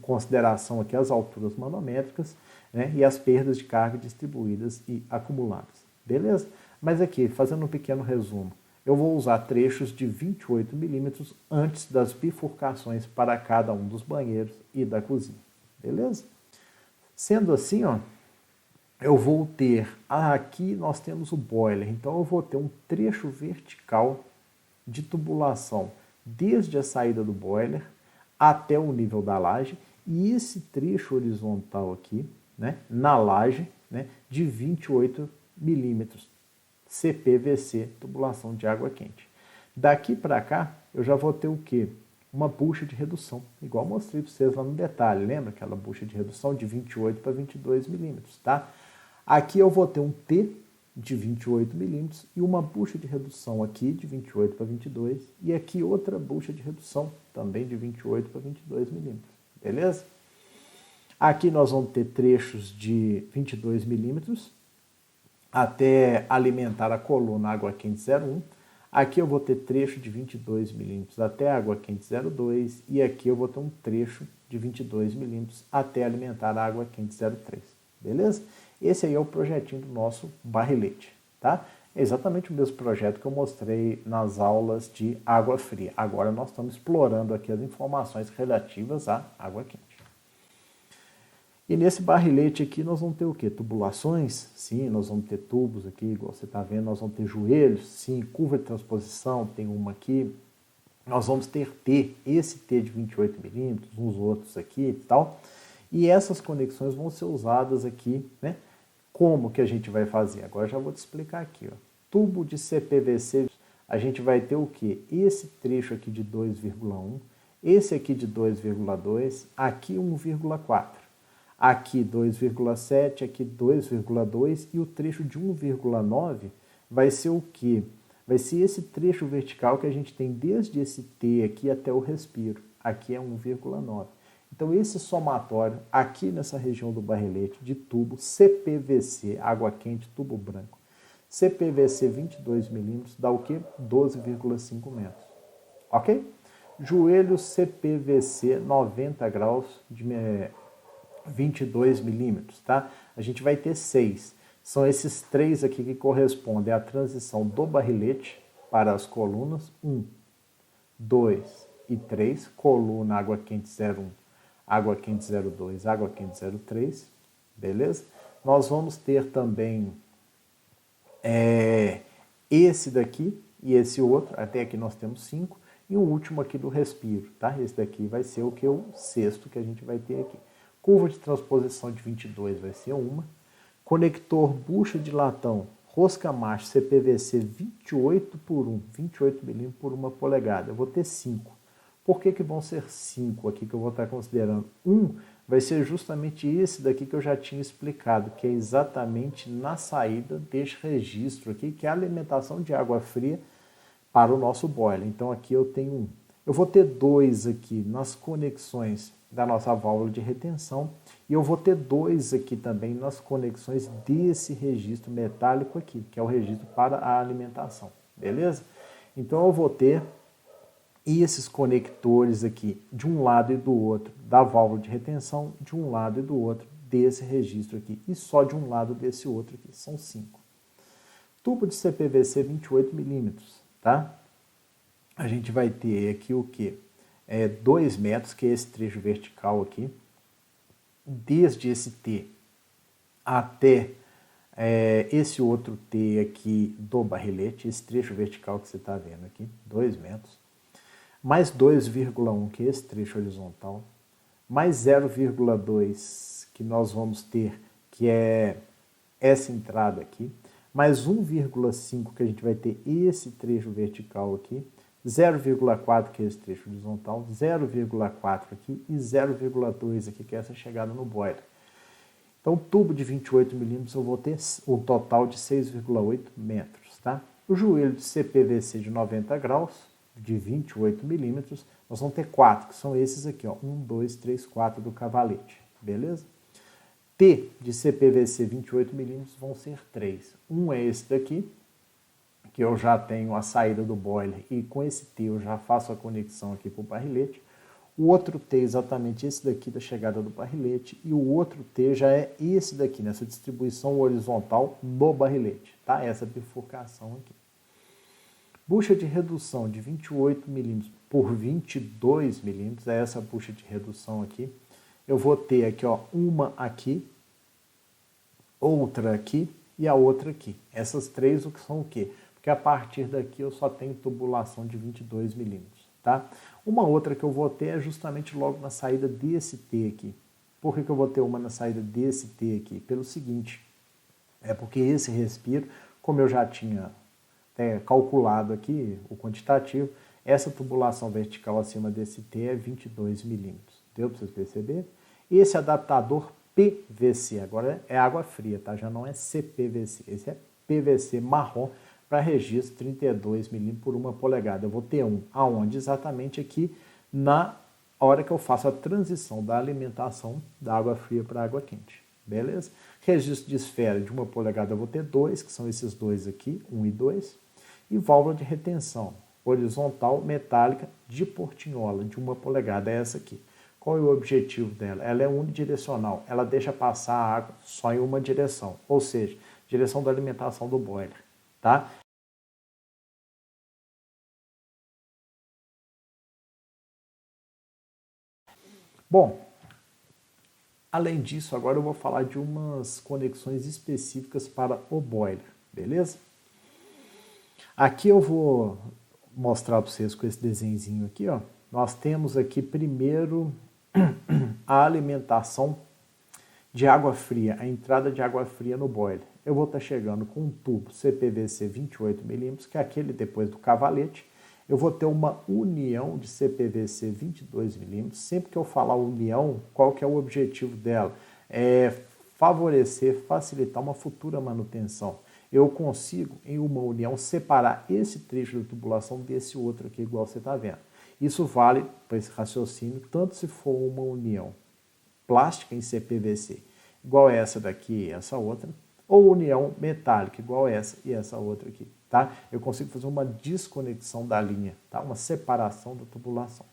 consideração aqui as alturas manométricas, né, e as perdas de carga distribuídas e acumuladas. Beleza? Mas aqui, fazendo um pequeno resumo, eu vou usar trechos de 28 milímetros antes das bifurcações para cada um dos banheiros e da cozinha. Beleza? Sendo assim, ó, eu vou ter, aqui nós temos o boiler, então eu vou ter um trecho vertical de tubulação desde a saída do boiler até o nível da laje, e esse trecho horizontal aqui, né, na laje, né, de 28 milímetros, CPVC, tubulação de água quente. Daqui para cá, eu já vou ter o quê? Uma bucha de redução, igual mostrei para vocês lá no detalhe, lembra aquela bucha de redução de 28 para 22 milímetros, tá? Aqui eu vou ter um T de 28 milímetros e uma bucha de redução aqui de 28 para 22 e aqui outra bucha de redução também de 28 para 22 milímetros, beleza? Aqui nós vamos ter trechos de 22 milímetros até alimentar a coluna água quente 01. Aqui eu vou ter trecho de 22 milímetros até água quente 02 e aqui eu vou ter um trecho de 22 milímetros até alimentar a água quente 03, beleza? Esse aí é o projetinho do nosso barrilete, tá? É exatamente o mesmo projeto que eu mostrei nas aulas de água fria. Agora nós estamos explorando aqui as informações relativas à água quente. E nesse barrilete aqui nós vamos ter o quê? Tubulações? Sim, nós vamos ter tubos aqui, igual você está vendo. Nós vamos ter joelhos? Sim, curva de transposição, tem uma aqui. Nós vamos ter T, esse T de 28 milímetros, uns outros aqui e tal. E essas conexões vão ser usadas aqui, né? Como que a gente vai fazer? Agora já vou te explicar aqui, ó. Tubo de CPVC, a gente vai ter o quê? Esse trecho aqui de 2,1, esse aqui de 2,2, aqui 1,4. Aqui 2,7, aqui 2,2 e o trecho de 1,9 vai ser o quê? Vai ser esse trecho vertical que a gente tem desde esse T aqui até o respiro. Aqui é 1,9. Então esse somatório aqui nessa região do barrilete de tubo CPVC, água quente, tubo branco, CPVC 22 milímetros dá o quê? 12,5 metros. Ok? Joelho CPVC 90 graus de 22 milímetros, tá? A gente vai ter 6. São esses 3 aqui que correspondem à transição do barrilete para as colunas 1, 2 e 3, coluna água quente 01, água quente 02, água quente 03, beleza? Nós vamos ter também esse daqui e esse outro, até aqui nós temos 5, e o último aqui do respiro, tá? Esse daqui vai ser o que? O sexto que a gente vai ter aqui. Curva de transposição de 22 vai ser uma. Conector bucha de latão, rosca macho CPVC 28 por 1, 28 milímetros por 1 polegada. Eu vou ter 5. Por que vão ser 5 aqui que eu vou estar considerando? Vai ser justamente esse daqui que eu já tinha explicado, que é exatamente na saída deste registro aqui, que é a alimentação de água fria para o nosso boiler. Então aqui eu tenho 1. Eu vou ter 2 aqui nas conexões da nossa válvula de retenção e eu vou ter 2 aqui também nas conexões desse registro metálico aqui, que é o registro para a alimentação, beleza? Então eu vou ter esses conectores aqui de um lado e do outro da válvula de retenção, de um lado e do outro desse registro aqui e só de um lado desse outro aqui, são 5. Tubo de CPVC 28 milímetros, tá? A gente vai ter aqui o quê? 2 metros, que é esse trecho vertical aqui, desde esse T até esse outro T aqui do barrilete, esse trecho vertical que você está vendo aqui, 2 metros, mais 2,1, que é esse trecho horizontal, mais 0,2 que nós vamos ter, que é essa entrada aqui, mais 1,5 que a gente vai ter esse trecho vertical aqui, 0,4 que é esse trecho horizontal, 0,4 aqui e 0,2 aqui que é essa chegada no boiler. Então, tubo de 28 milímetros eu vou ter um total de 6,8 metros, tá? O joelho de CPVC de 90 graus, de 28 milímetros, nós vamos ter 4, que são esses aqui, ó, 1, 2, 3, 4 do cavalete, beleza? T de CPVC 28 milímetros vão ser 3. Um é esse daqui, que eu já tenho a saída do boiler e com esse T eu já faço a conexão aqui para o barrilete. O outro T é exatamente esse daqui da chegada do barrilete e o outro T já é esse daqui, nessa distribuição horizontal do barrilete, tá? Essa bifurcação aqui. Bucha de redução de 28 milímetros por 22 milímetros, é essa bucha de redução aqui. Eu vou ter aqui, ó, uma aqui, outra aqui e a outra aqui. Essas três são o quê? Porque a partir daqui eu só tenho tubulação de 22 milímetros, tá? Uma outra que eu vou ter é justamente logo na saída desse T aqui. Por que eu vou ter uma na saída desse T aqui? Pelo seguinte, é porque esse respiro, como eu já tinha calculado aqui o quantitativo, essa tubulação vertical acima desse T é 22 milímetros. Deu para vocês perceberem? Esse adaptador PVC, agora é água fria, tá? Já não é CPVC, esse é PVC marrom para registro 32 milímetros por 1 polegada. Eu vou ter um aonde? Exatamente aqui na hora que eu faço a transição da alimentação da água fria para a água quente. Beleza? Registro de esfera de 1 polegada eu vou ter dois, que são esses dois aqui, 1 e 2. E válvula de retenção horizontal metálica de portinhola de 1 polegada, é essa aqui. Qual é o objetivo dela? Ela é unidirecional, ela deixa passar a água só em uma direção, ou seja, direção da alimentação do boiler, tá? Bom, além disso, agora eu vou falar de umas conexões específicas para o boiler, beleza? Aqui eu vou mostrar para vocês com esse desenhozinho aqui, ó. Nós temos aqui primeiro a alimentação de água fria, a entrada de água fria no boiler. Eu vou estar chegando com um tubo CPVC 28 milímetros, que é aquele depois do cavalete. Eu vou ter uma união de CPVC 22 milímetros. Sempre que eu falar união, qual que é o objetivo dela? É favorecer, facilitar uma futura manutenção. Eu consigo, em uma união, separar esse trecho da tubulação desse outro aqui, igual você está vendo. Isso vale para esse raciocínio, tanto se for uma união plástica em CPVC, igual essa daqui e essa outra, ou união metálica, igual essa e essa outra aqui, tá? Eu consigo fazer uma desconexão da linha, tá? Uma separação da tubulação.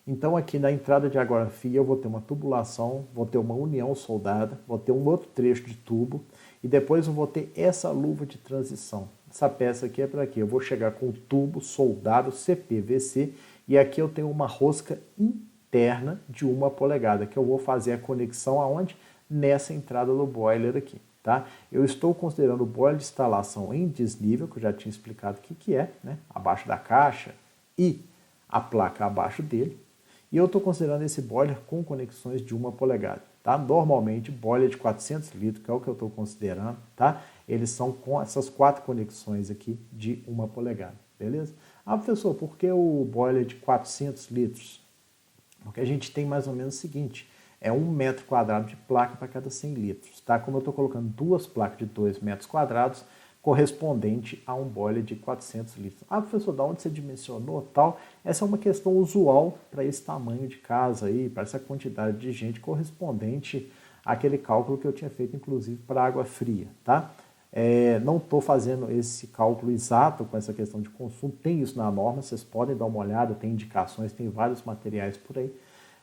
Então aqui na entrada de água fria eu vou ter uma tubulação, vou ter uma união soldada, vou ter um outro trecho de tubo e depois eu vou ter essa luva de transição. Essa peça aqui é para quê? Eu vou chegar com o tubo soldado CPVC e aqui eu tenho uma rosca interna de 1 polegada, que eu vou fazer a conexão aonde? Nessa entrada do boiler aqui, tá? Eu estou considerando o boiler de instalação em desnível, que eu já tinha explicado o que é, né? Abaixo da caixa e a placa abaixo dele. E eu estou considerando esse boiler com conexões de 1 polegada, tá? Normalmente, boiler de 400 litros, que é o que eu estou considerando, tá? Eles são com essas 4 conexões aqui de 1 polegada, beleza? Ah, professor, por que o boiler de 400 litros? Porque a gente tem mais ou menos o seguinte, é 1 metro quadrado de placa para cada 100 litros, tá? Como eu estou colocando duas placas de 2 metros quadrados, correspondente a um boiler de 400 litros. Ah, professor, da onde você dimensionou tal? Essa é uma questão usual para esse tamanho de casa aí, para essa quantidade de gente, correspondente àquele cálculo que eu tinha feito, inclusive, para água fria, tá? Não estou fazendo esse cálculo exato com essa questão de consumo, tem isso na norma, vocês podem dar uma olhada, tem indicações, tem vários materiais por aí,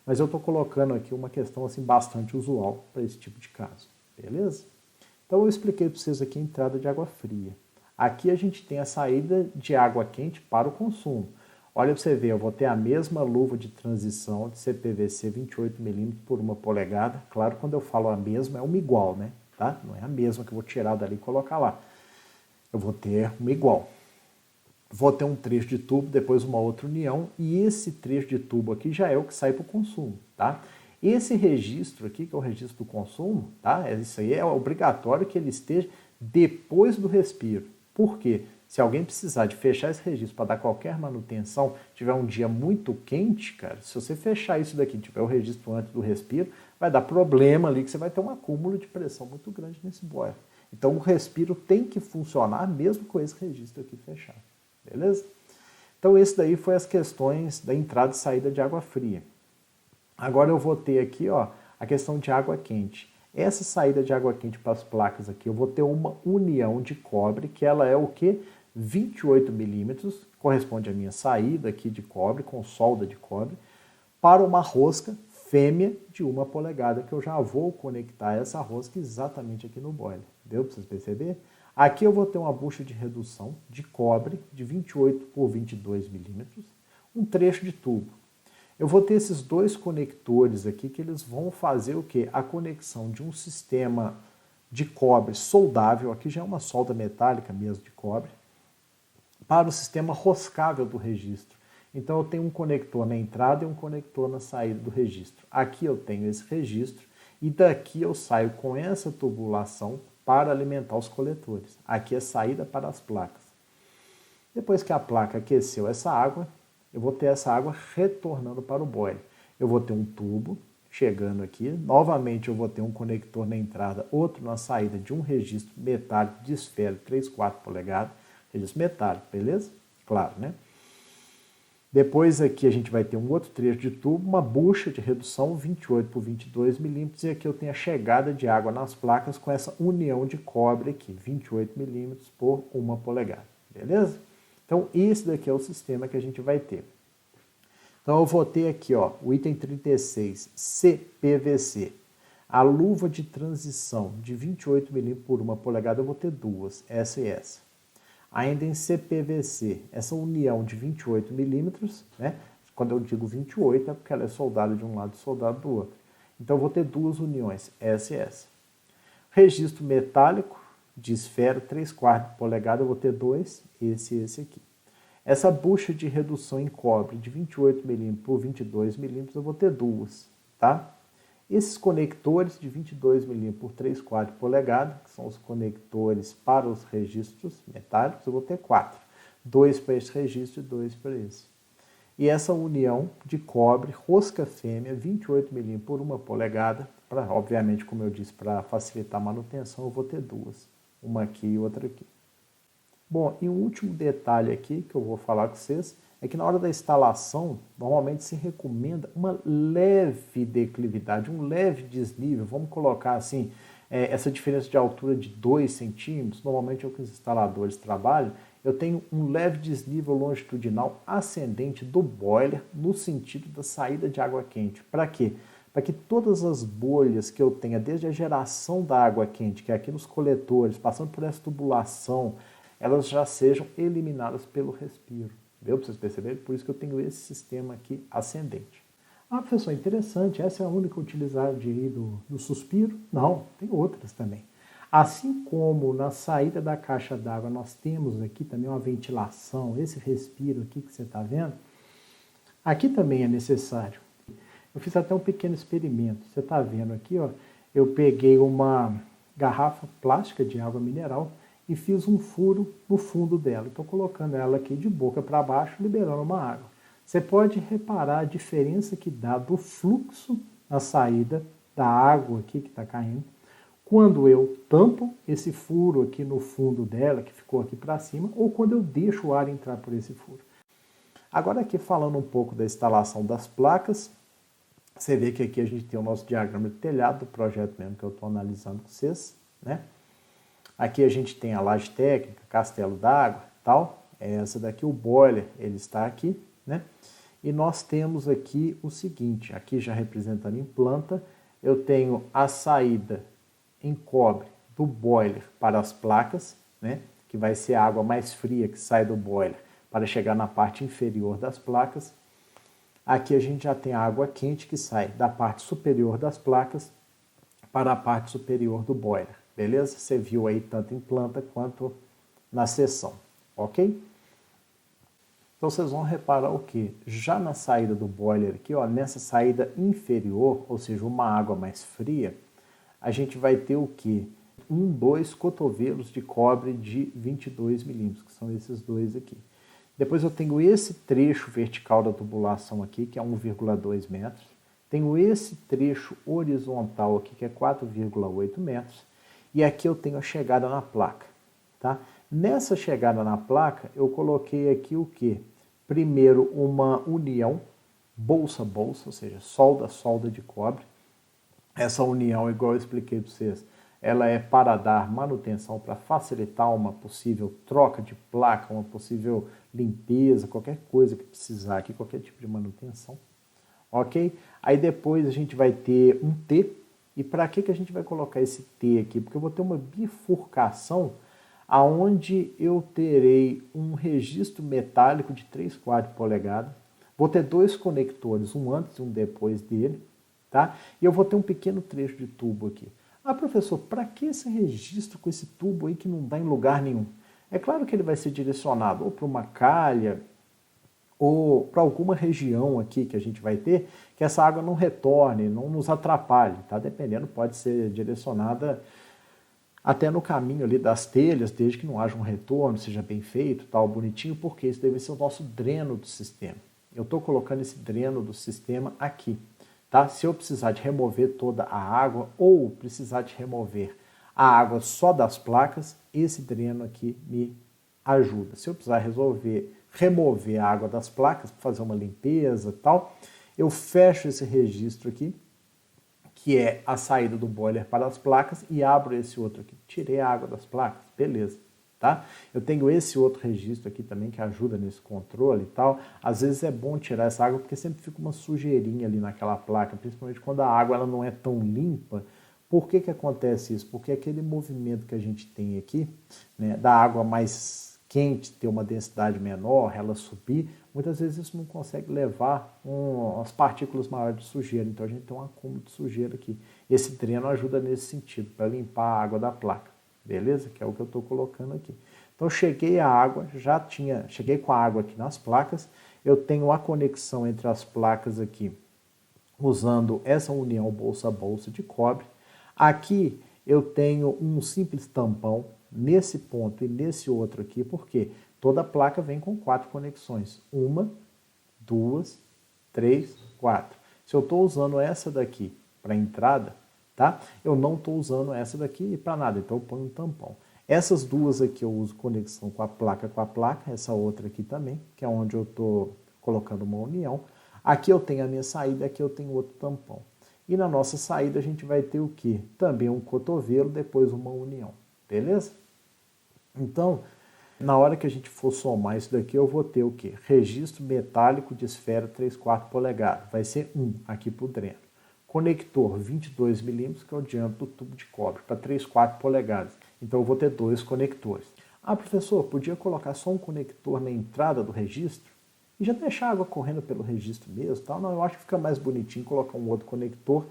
mas eu estou colocando aqui uma questão assim, bastante usual para esse tipo de caso, beleza? Então eu expliquei para vocês aqui a entrada de água fria. Aqui a gente tem a saída de água quente para o consumo. Olha para você ver, eu vou ter a mesma luva de transição de CPVC 28 milímetros por 1 polegada. Claro, quando eu falo a mesma, é uma igual, né? Tá? Não é a mesma que eu vou tirar dali e colocar lá. Eu vou ter uma igual. Vou ter um trecho de tubo, depois uma outra união, e esse trecho de tubo aqui já é o que sai para o consumo, tá? Esse registro aqui, que é o registro do consumo, tá? Isso aí é obrigatório que ele esteja depois do respiro. Por quê? Se alguém precisar de fechar esse registro para dar qualquer manutenção, tiver um dia muito quente, cara, se você fechar isso daqui, tiver o registro antes do respiro, vai dar problema ali, que você vai ter um acúmulo de pressão muito grande nesse boiler. Então o respiro tem que funcionar mesmo com esse registro aqui fechado, beleza? Então esse daí foi as questões da entrada e saída de água fria. Agora eu vou ter aqui, ó, a questão de água quente. Essa saída de água quente para as placas aqui, eu vou ter uma união de cobre, que ela é o quê? 28 milímetros, corresponde à minha saída aqui de cobre, com solda de cobre. para uma rosca fêmea de 1 polegada, que eu já vou conectar essa rosca exatamente aqui no boiler. Deu para vocês perceberem? Aqui eu vou ter uma bucha de redução de cobre de 28 por 22 milímetros, um trecho de tubo. Eu vou ter esses dois conectores aqui que eles vão fazer o quê? A conexão de um sistema de cobre soldável, aqui já é uma solda metálica mesmo de cobre, para o sistema roscável do registro. Então eu tenho um conector na entrada e um conector na saída do registro. Aqui eu tenho esse registro e daqui eu saio com essa tubulação para alimentar os coletores. Aqui é saída para as placas. Depois que a placa aqueceu essa água, eu vou ter essa água retornando para o boiler. Eu vou ter um tubo chegando aqui, novamente eu vou ter um conector na entrada, outro na saída de um registro metálico de esfera 3/4 polegadas, registro metálico, beleza? Claro, né? Depois aqui a gente vai ter um outro trecho de tubo, uma bucha de redução 28 por 22 milímetros, e aqui eu tenho a chegada de água nas placas com essa união de cobre aqui, 28 milímetros por 1 polegada, beleza? Então esse daqui é o sistema que a gente vai ter. Então eu vou ter aqui, ó, o item 36, CPVC. A luva de transição de 28 milímetros por 1 polegada eu vou ter duas, essa e essa. Ainda em CPVC, essa união de 28 milímetros, né? Quando eu digo 28 é porque ela é soldada de um lado e soldada do outro. Então eu vou ter duas uniões, essa e essa. Registro metálico de esfera 3/4 polegada, eu vou ter dois, esse e esse aqui. Essa bucha de redução em cobre de 28 milímetros por 22 milímetros, eu vou ter duas, tá? Esses conectores de 22 milímetros por 3/4 polegadas, que são os conectores para os registros metálicos, eu vou ter 4. 2 para esse registro e 2 para esse. E essa união de cobre, rosca fêmea, 28 milímetros por 1 polegada, obviamente, como eu disse, para facilitar a manutenção, eu vou ter duas. Uma aqui e outra aqui. Bom, e um último detalhe aqui que eu vou falar com vocês, é que na hora da instalação, normalmente se recomenda uma leve declividade, um leve desnível, vamos colocar assim, essa diferença de altura de 2 centímetros, normalmente é o que os instaladores trabalham, eu tenho um leve desnível longitudinal ascendente do boiler no sentido da saída de água quente. Para quê? Para que todas as bolhas que eu tenha, desde a geração da água quente, que é aqui nos coletores, passando por essa tubulação, elas já sejam eliminadas pelo respiro. Deu para vocês perceberem? Por isso que eu tenho esse sistema aqui ascendente. Ah, professor, interessante, essa é a única utilidade aí do suspiro? Não, tem outras também. Assim como na saída da caixa d'água nós temos aqui também uma ventilação, esse respiro aqui que você está vendo, aqui também é necessário. Eu fiz até um pequeno experimento. Você está vendo aqui, ó, eu peguei uma garrafa plástica de água mineral e fiz um furo no fundo dela. Estou colocando ela aqui de boca para baixo, liberando uma água. Você pode reparar a diferença que dá do fluxo na saída da água aqui que está caindo, quando eu tampo esse furo aqui no fundo dela, que ficou aqui para cima, ou quando eu deixo o ar entrar por esse furo. Agora aqui falando um pouco da instalação das placas, você vê que aqui a gente tem o nosso diagrama de telhado do projeto mesmo que eu estou analisando com vocês, né? Aqui a gente tem a laje técnica, castelo d'água, tal. Essa daqui, o boiler, ele está aqui, né? E nós temos aqui o seguinte, aqui já representando em planta, eu tenho a saída em cobre do boiler para as placas, né? Que vai ser a água mais fria que sai do boiler para chegar na parte inferior das placas. Aqui a gente já tem a água quente que sai da parte superior das placas para a parte superior do boiler. Beleza? Você viu aí tanto em planta quanto na seção, ok? Então vocês vão reparar o que? Já na saída do boiler aqui, ó, nessa saída inferior, ou seja, uma água mais fria, a gente vai ter o que? 2 cotovelos de cobre de 22 milímetros, que são esses dois aqui. Depois eu tenho esse trecho vertical da tubulação aqui, que é 1,2 metros. Tenho esse trecho horizontal aqui, que é 4,8 metros. E aqui eu tenho a chegada na placa, tá? Nessa chegada na placa, eu coloquei aqui o quê? Primeiro, uma união bolsa-bolsa, ou seja, solda de cobre. Essa união, igual eu expliquei para vocês, ela é para dar manutenção, para facilitar uma possível troca de placa, uma possível limpeza, qualquer coisa que precisar aqui, qualquer tipo de manutenção. ok? Aí depois a gente vai ter um T. E para que a gente vai colocar esse T aqui? Porque eu vou ter uma bifurcação aonde eu terei um registro metálico de 3/4 polegadas. Vou ter dois conectores, um antes e um depois dele, tá? E eu vou ter um pequeno trecho de tubo aqui. Ah, professor, para que esse registro com esse tubo aí que não dá em lugar nenhum? É claro que ele vai ser direcionado ou para uma calha ou para alguma região aqui que a gente vai ter, que essa água não retorne, não nos atrapalhe, tá? Dependendo, pode ser direcionada até no caminho ali das telhas, desde que não haja um retorno, seja bem feito, tal, bonitinho, porque isso deve ser o nosso dreno do sistema. Eu estou colocando esse dreno do sistema aqui, tá? Se eu precisar de remover toda a água ou precisar de remover a água só das placas, esse dreno aqui me ajuda. Se eu precisar remover a água das placas para fazer uma limpeza e tal, eu fecho esse registro aqui, que é a saída do boiler para as placas, e abro esse outro aqui. Tirei a água das placas, beleza. Tá? Eu tenho esse outro registro aqui também que ajuda nesse controle e tal. Às vezes é bom tirar essa água porque sempre fica uma sujeirinha ali naquela placa, principalmente quando a água ela não é tão limpa. Por que que acontece isso? Porque aquele movimento que a gente tem aqui, né, da água mais quente ter uma densidade menor, ela subir, muitas vezes isso não consegue levar as partículas maiores de sujeira. Então a gente tem um acúmulo de sujeira aqui. Esse dreno ajuda nesse sentido, para limpar a água da placa. Beleza? Que é o que eu estou colocando aqui. Então cheguei cheguei com a água aqui nas placas, eu tenho a conexão entre as placas aqui, usando essa união bolsa-bolsa de cobre. Aqui eu tenho um simples tampão nesse ponto e nesse outro aqui, porque toda placa vem com 4 conexões. 1, 2, 3, 4. Se eu estou usando essa daqui para entrada, tá? Eu não estou usando essa daqui para nada, então eu ponho um tampão. Essas duas aqui eu uso conexão com a placa, essa outra aqui também, que é onde eu estou colocando uma união. Aqui eu tenho a minha saída, aqui eu tenho outro tampão. E na nossa saída a gente vai ter o quê? Também um cotovelo, depois uma união, beleza? Então, na hora que a gente for somar isso daqui, eu vou ter o quê? Registro metálico de esfera 3/4 polegadas. Vai ser 1 aqui para o dreno. Conector 22 milímetros, que é o diâmetro do tubo de cobre, para 3/4 polegadas. Então eu vou ter 2 conectores. Ah, professor, podia colocar só um conector na entrada do registro? E já deixar a água correndo pelo registro mesmo, tal? Não, eu acho que fica mais bonitinho colocar um outro conector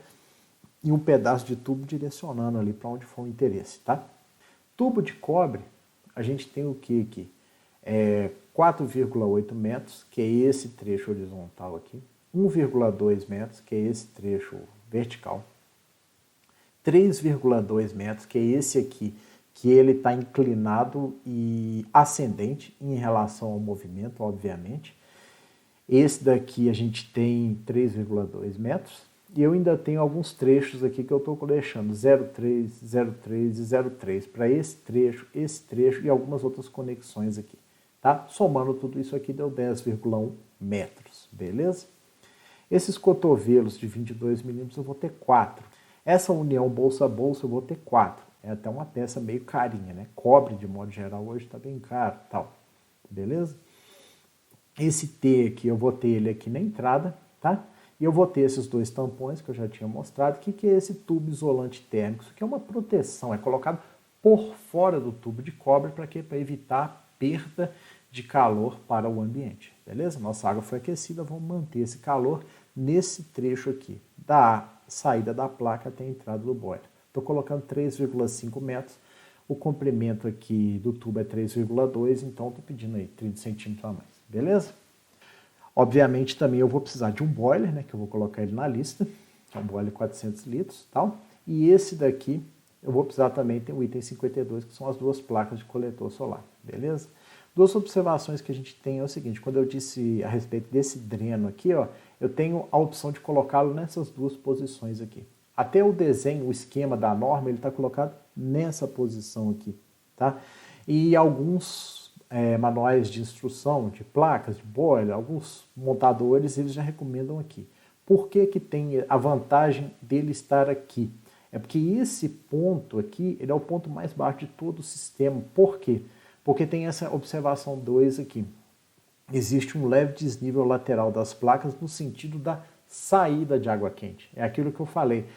e um pedaço de tubo direcionando ali para onde for o interesse, tá? Tubo de cobre, a gente tem o que aqui? 4,8 metros, que é esse trecho horizontal aqui. 1,2 metros, que é esse trecho vertical. 3,2 metros, que é esse aqui, que ele está inclinado e ascendente em relação ao movimento, obviamente. Esse daqui a gente tem 3,2 metros. E eu ainda tenho alguns trechos aqui que eu estou deixando 0,3, 0,3 e 0,3 para esse trecho e algumas outras conexões aqui. Tá? Somando tudo isso aqui deu 10,1 metros, beleza? Esses cotovelos de 22 milímetros eu vou ter 4. Essa união bolsa-bolsa eu vou ter 4. É até uma peça meio carinha, né? Cobre, de modo geral, hoje está bem caro, tal. Beleza? Esse T aqui, eu vou ter ele aqui na entrada, tá? E eu vou ter esses 2 tampões que eu já tinha mostrado. O que é esse tubo isolante térmico? Isso aqui é uma proteção, é colocado por fora do tubo de cobre para quê? Para evitar perda de calor para o ambiente, beleza? Nossa água foi aquecida, vamos manter esse calor nesse trecho aqui, da saída da placa até a entrada do boiler. Estou colocando 3,5 metros, o comprimento aqui do tubo é 3,2, então estou pedindo aí 30 centímetros a mais, beleza? Obviamente também eu vou precisar de um boiler, né, que eu vou colocar ele na lista, que é um boiler 400 litros, tal. E esse daqui eu vou precisar também, tem o item 52, que são as 2 placas de coletor solar, beleza? 2 observações que a gente tem é o seguinte, quando eu disse a respeito desse dreno aqui, ó, eu tenho a opção de colocá-lo nessas 2 posições aqui. Até o desenho, o esquema da norma, ele está colocado nessa posição aqui, tá? E alguns manuais de instrução, de placas, de boiler, alguns montadores, eles já recomendam aqui. Por que que tem a vantagem dele estar aqui? É porque esse ponto aqui, ele é o ponto mais baixo de todo o sistema. Por quê? Porque tem essa observação 2 aqui. Existe um leve desnível lateral das placas no sentido da saída de água quente. É aquilo que eu falei.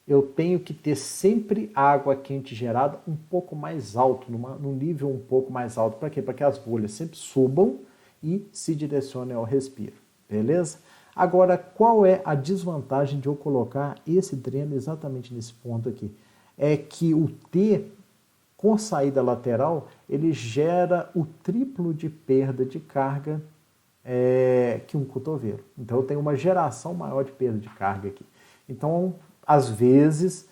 Eu tenho que ter sempre água quente gerada um pouco mais alto, num nível um pouco mais alto. Para quê? Para que as bolhas sempre subam e se direcionem ao respiro. Beleza? Agora, qual é a desvantagem de eu colocar esse dreno exatamente nesse ponto aqui? É que o T, com saída lateral, ele gera o triplo de perda de carga que um cotovelo. Então, eu tenho uma geração maior de perda de carga aqui. Então, às vezes,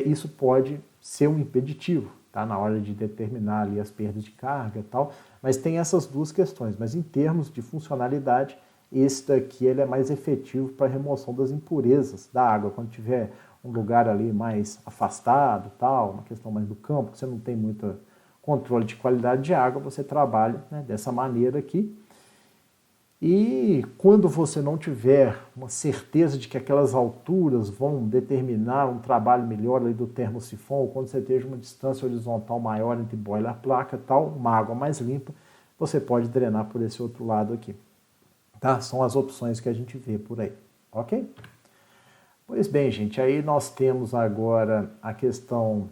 isso pode ser um impeditivo, tá? Na hora de determinar ali as perdas de carga e tal. Mas tem essas duas questões. Mas em termos de funcionalidade, esse daqui ele é mais efetivo para a remoção das impurezas da água. Quando tiver um lugar ali mais afastado, tal, uma questão mais do campo, que você não tem muito controle de qualidade de água, você trabalha, né, dessa maneira aqui. E quando você não tiver uma certeza de que aquelas alturas vão determinar um trabalho melhor ali do termosifão, ou quando você esteja uma distância horizontal maior entre boiler e placa, tal, uma água mais limpa, você pode drenar por esse outro lado aqui. Tá? São as opções que a gente vê por aí, ok? Pois bem, gente, aí nós temos agora a questão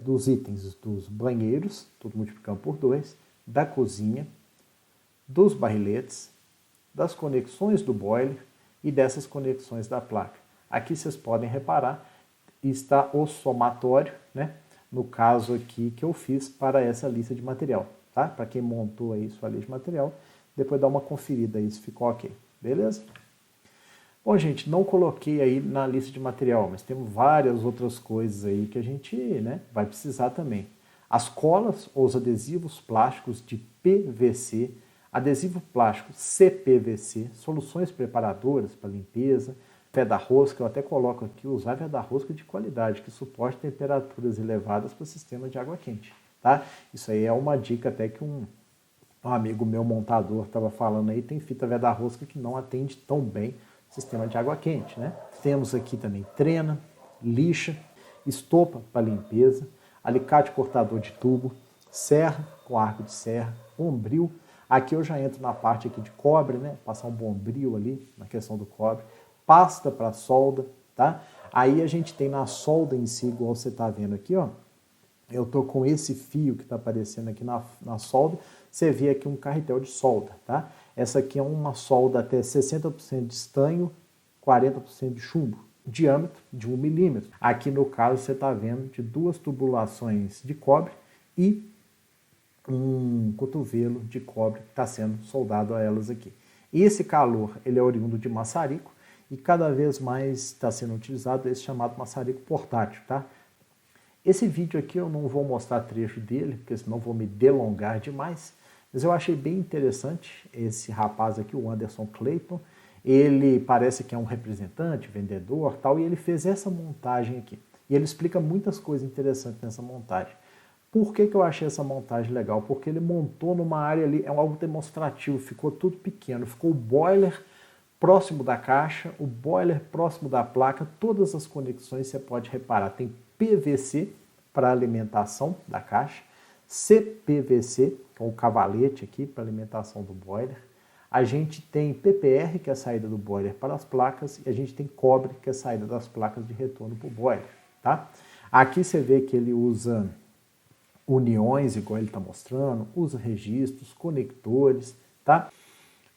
dos itens dos banheiros, tudo multiplicando por 2, da cozinha, dos barriletes, das conexões do boiler e dessas conexões da placa. Aqui vocês podem reparar, está o somatório, né? No caso aqui que eu fiz para essa lista de material, tá? Para quem montou aí sua lista de material, depois dá uma conferida aí se ficou ok, beleza? Bom, gente, não coloquei aí na lista de material, mas temos várias outras coisas aí que a gente, né, vai precisar também. As colas ou os adesivos plásticos de PVC, adesivo plástico CPVC, soluções preparadoras para limpeza, veda-rosca, eu até coloco aqui, usar veda-rosca de qualidade, que suporte temperaturas elevadas para o sistema de água quente, tá? Isso aí é uma dica até que um amigo meu montador estava falando aí, tem fita veda-rosca que não atende tão bem o sistema de água quente, né? Temos aqui também trena, lixa, estopa para limpeza, alicate cortador de tubo, serra com arco de serra, bombril. Aqui eu já entro na parte aqui de cobre, né? Passar um bombril ali na questão do cobre, pasta para solda, tá? Aí a gente tem na solda em si, igual você está vendo aqui, ó. Eu tô com esse fio que está aparecendo aqui na solda. Você vê aqui um carretel de solda, tá? Essa aqui é uma solda até 60% de estanho, 40% de chumbo, diâmetro de 1 milímetro. Aqui no caso você está vendo de 2 tubulações de cobre e um cotovelo de cobre que está sendo soldado a elas aqui. Esse calor ele é oriundo de maçarico e cada vez mais está sendo utilizado esse chamado maçarico portátil, tá? Esse vídeo aqui eu não vou mostrar trecho dele, porque senão vou me delongar demais, mas eu achei bem interessante esse rapaz aqui, o Anderson Clayton. Ele parece que é um representante, vendedor, tal, e ele fez essa montagem aqui. E ele explica muitas coisas interessantes nessa montagem. Por que eu achei essa montagem legal? Porque ele montou numa área ali, é algo demonstrativo, ficou tudo pequeno. Ficou o boiler próximo da caixa, o boiler próximo da placa, todas as conexões você pode reparar. Tem PVC para alimentação da caixa, CPVC, que é o cavalete aqui para alimentação do boiler. A gente tem PPR, que é a saída do boiler para as placas, e a gente tem cobre, que é a saída das placas de retorno para o boiler, tá? Aqui você vê que ele usa uniões, igual ele está mostrando, usa registros, conectores, tá?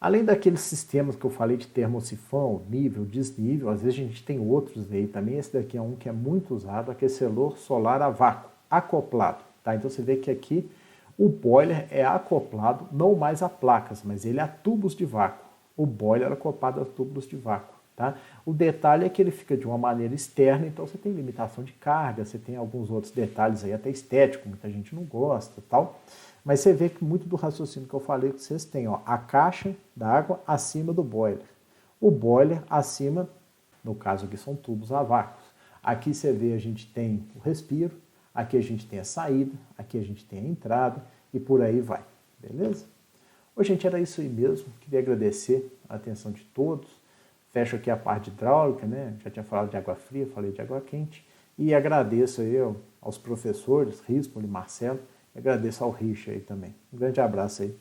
Além daqueles sistemas que eu falei de termosifão, nível, desnível, às vezes a gente tem outros aí também. Esse daqui é um que é muito usado, aquecedor solar a vácuo, acoplado, tá? Então você vê que aqui o boiler é acoplado não mais a placas, mas ele a tubos de vácuo. O boiler é acoplado a tubos de vácuo, tá? O detalhe é que ele fica de uma maneira externa, então você tem limitação de carga, você tem alguns outros detalhes aí, até estético, muita gente não gosta, tal. Mas você vê que muito do raciocínio que eu falei que vocês têm, ó, a caixa d'água acima do boiler. O boiler acima, no caso aqui são tubos a vácuo. Aqui você vê a gente tem o respiro, aqui a gente tem a saída, aqui a gente tem a entrada e por aí vai, beleza? Ô, gente, era isso aí mesmo. Queria agradecer a atenção de todos. Fecho aqui a parte hidráulica, né? Já tinha falado de água fria, falei de água quente. E agradeço aí aos professores, Rispoli e Marcelo. Agradeço ao Richa aí também. Um grande abraço aí.